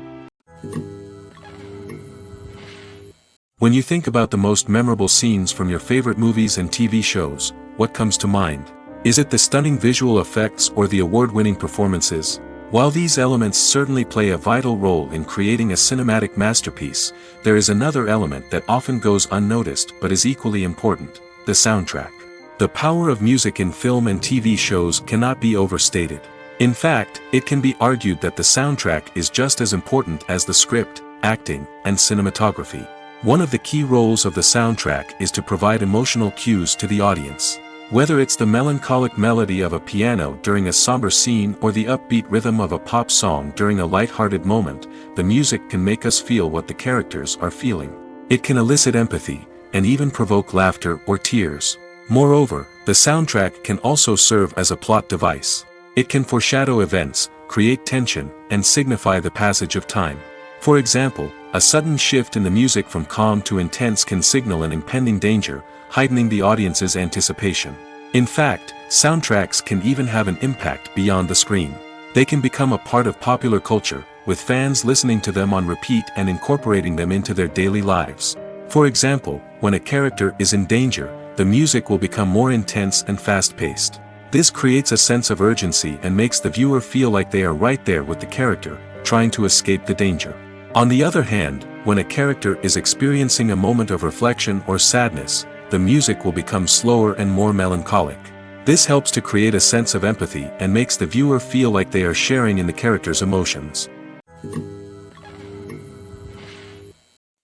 When you think about the most memorable scenes from your favorite movies and TV shows, what comes to mind? Is it the stunning visual effects or the award-winning performances? While these elements certainly play a vital role in creating a cinematic masterpiece, there is another element that often goes unnoticed but is equally important: the soundtrack. The power of music in film and TV shows cannot be overstated. In fact, it can be argued that the soundtrack is just as important as the script, acting, and cinematography. One of the key roles of the soundtrack is to provide emotional cues to the audience. Whether it's the melancholic melody of a piano during a somber scene or the upbeat rhythm of a pop song during a light-hearted moment, the music can make us feel what the characters are feeling. It can elicit empathy, and even provoke laughter or tears. Moreover, the soundtrack can also serve as a plot device. It can foreshadow events, create tension, and signify the passage of time. For example, a sudden shift in the music from calm to intense can signal an impending danger, heightening the audience's anticipation. In fact, soundtracks can even have an impact beyond the screen. They can become a part of popular culture, with fans listening to them on repeat and incorporating them into their daily lives. For example, when a character is in danger, the music will become more intense and fast-paced. This creates a sense of urgency and makes the viewer feel like they are right there with the character, trying to escape the danger. On the other hand, when a character is experiencing a moment of reflection or sadness, the music will become slower and more melancholic. This helps to create a sense of empathy and makes the viewer feel like they are sharing in the character's emotions.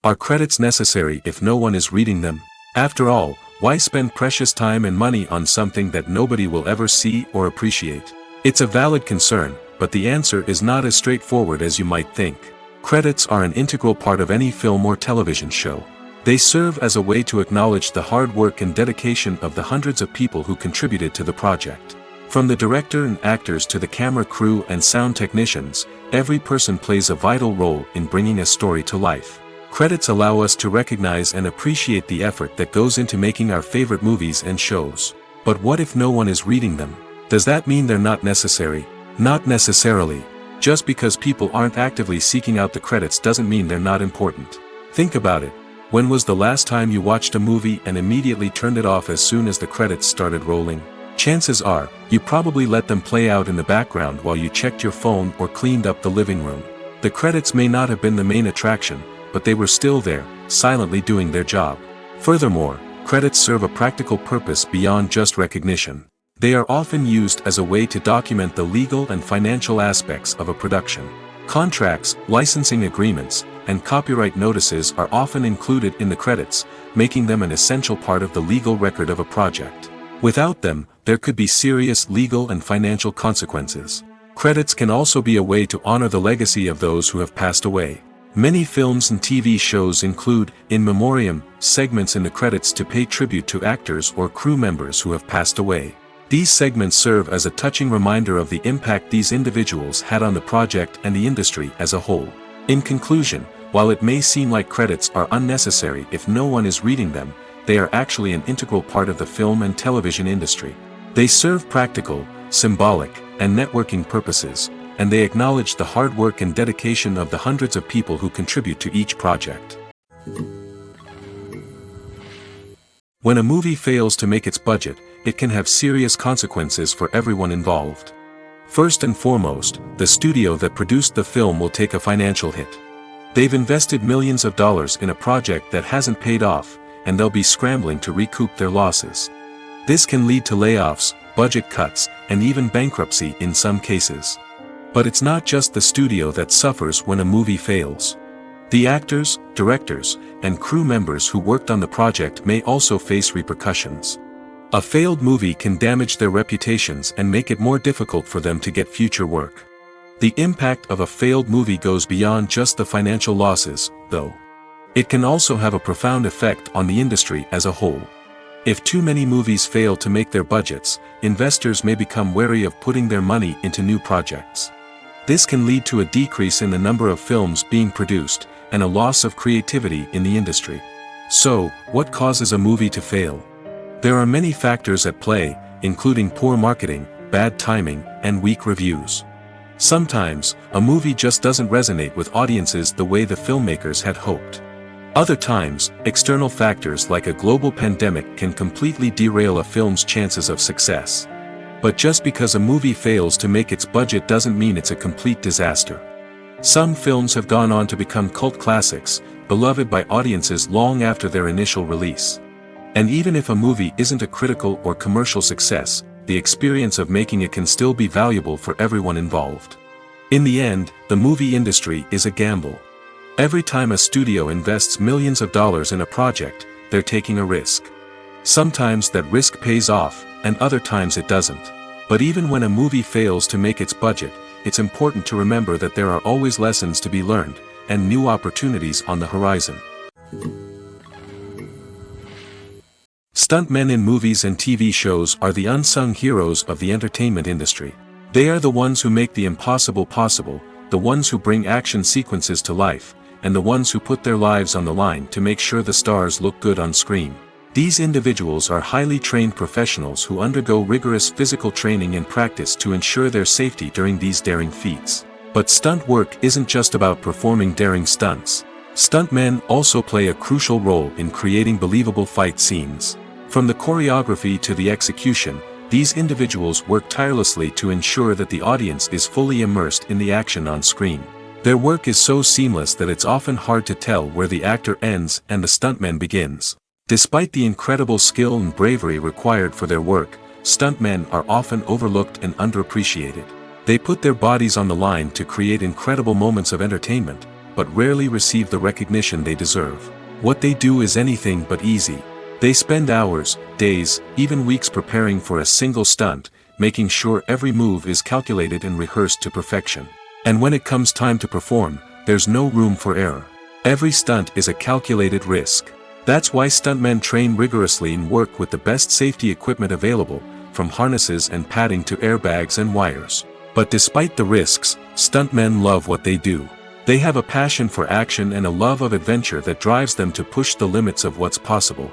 Are credits necessary if no one is reading them? After all, why spend precious time and money on something that nobody will ever see or appreciate? It's a valid concern, but the answer is not as straightforward as you might think. Credits are an integral part of any film or television show. They serve as a way to acknowledge the hard work and dedication of the hundreds of people who contributed to the project. From the director and actors to the camera crew and sound technicians, every person plays a vital role in bringing a story to life. Credits allow us to recognize and appreciate the effort that goes into making our favorite movies and shows. But what if no one is reading them? Does that mean they're not necessary? Not necessarily. Just because people aren't actively seeking out the credits doesn't mean they're not important. Think about it. When was the last time you watched a movie and immediately turned it off as soon as the credits started rolling? Chances are, you probably let them play out in the background while you checked your phone or cleaned up the living room. The credits may not have been the main attraction, but they were still there, silently doing their job. Furthermore, credits serve a practical purpose beyond just recognition. They are often used as a way to document the legal and financial aspects of a production. Contracts, licensing agreements, and copyright notices are often included in the credits, making them an essential part of the legal record of a project. Without them, there could be serious legal and financial consequences. Credits can also be a way to honor the legacy of those who have passed away. Many films and TV shows include, in memoriam, segments in the credits to pay tribute to actors or crew members who have passed away. These segments serve as a touching reminder of the impact these individuals had on the project and the industry as a whole. In conclusion, while it may seem like credits are unnecessary if no one is reading them, they are actually an integral part of the film and television industry. They serve practical, symbolic, and networking purposes, and they acknowledge the hard work and dedication of the hundreds of people who contribute to each project. When a movie fails to make its budget, it can have serious consequences for everyone involved. First and foremost, the studio that produced the film will take a financial hit. They've invested millions of dollars in a project that hasn't paid off, and they'll be scrambling to recoup their losses. This can lead to layoffs, budget cuts, and even bankruptcy in some cases. But it's not just the studio that suffers when a movie fails. The actors, directors, and crew members who worked on the project may also face repercussions. A failed movie can damage their reputations and make it more difficult for them to get future work. The impact of a failed movie goes beyond just the financial losses, though. It can also have a profound effect on the industry as a whole. If too many movies fail to make their budgets, investors may become wary of putting their money into new projects. This can lead to a decrease in the number of films being produced, and a loss of creativity in the industry. So, what causes a movie to fail? There are many factors at play, including poor marketing, bad timing, and weak reviews. Sometimes, a movie just doesn't resonate with audiences the way the filmmakers had hoped. Other times, external factors like a global pandemic can completely derail a film's chances of success. But just because a movie fails to make its budget doesn't mean it's a complete disaster. Some films have gone on to become cult classics, beloved by audiences long after their initial release. And even if a movie isn't a critical or commercial success, the experience of making it can still be valuable for everyone involved. In the end, the movie industry is a gamble. Every time a studio invests millions of dollars in a project, they're taking a risk. Sometimes that risk pays off, and other times it doesn't. But even when a movie fails to make its budget, it's important to remember that there are always lessons to be learned, and new opportunities on the horizon. Stuntmen in movies and TV shows are the unsung heroes of the entertainment industry. They are the ones who make the impossible possible, the ones who bring action sequences to life, and the ones who put their lives on the line to make sure the stars look good on screen. These individuals are highly trained professionals who undergo rigorous physical training and practice to ensure their safety during these daring feats. But stunt work isn't just about performing daring stunts. Stuntmen also play a crucial role in creating believable fight scenes. From the choreography to the execution, these individuals work tirelessly to ensure that the audience is fully immersed in the action on screen. Their work is so seamless that it's often hard to tell where the actor ends and the stuntman begins. Despite the incredible skill and bravery required for their work, stuntmen are often overlooked and underappreciated. They put their bodies on the line to create incredible moments of entertainment, but rarely receive the recognition they deserve. What they do is anything but easy. They spend hours, days, even weeks preparing for a single stunt, making sure every move is calculated and rehearsed to perfection. And when it comes time to perform, there's no room for error. Every stunt is a calculated risk. That's why stuntmen train rigorously and work with the best safety equipment available, from harnesses and padding to airbags and wires. But despite the risks, stuntmen love what they do. They have a passion for action and a love of adventure that drives them to push the limits of what's possible.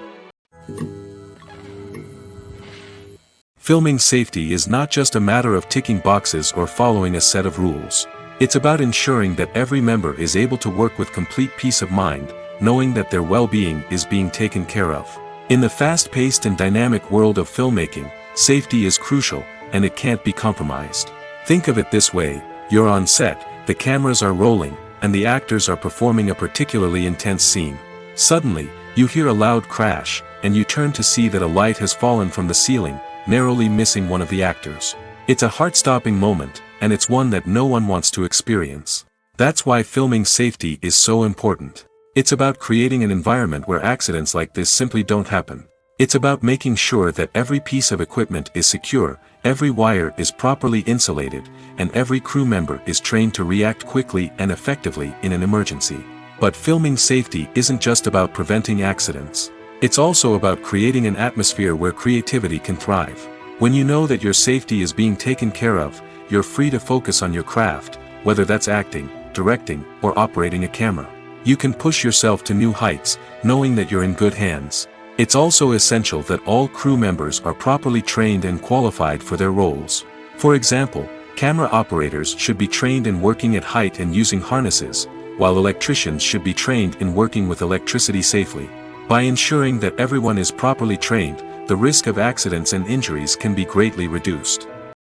Filming safety is not just a matter of ticking boxes or following a set of rules. It's about ensuring that every member is able to work with complete peace of mind, knowing that their well-being is being taken care of. In the fast-paced and dynamic world of filmmaking, safety is crucial, and it can't be compromised. Think of it this way: you're on set, the cameras are rolling, and the actors are performing a particularly intense scene. Suddenly, you hear a loud crash, and you turn to see that a light has fallen from the ceiling, narrowly missing one of the actors. It's a heart-stopping moment, and it's one that no one wants to experience. That's why filming safety is so important. It's about creating an environment where accidents like this simply don't happen. It's about making sure that every piece of equipment is secure, every wire is properly insulated, and every crew member is trained to react quickly and effectively in an emergency. But filming safety isn't just about preventing accidents. It's also about creating an atmosphere where creativity can thrive. When you know that your safety is being taken care of, you're free to focus on your craft, whether that's acting, directing, or operating a camera. You can push yourself to new heights, knowing that you're in good hands. It's also essential that all crew members are properly trained and qualified for their roles. For example, camera operators should be trained in working at height and using harnesses, while electricians should be trained in working with electricity safely. By ensuring that everyone is properly trained, the risk of accidents and injuries can be greatly reduced.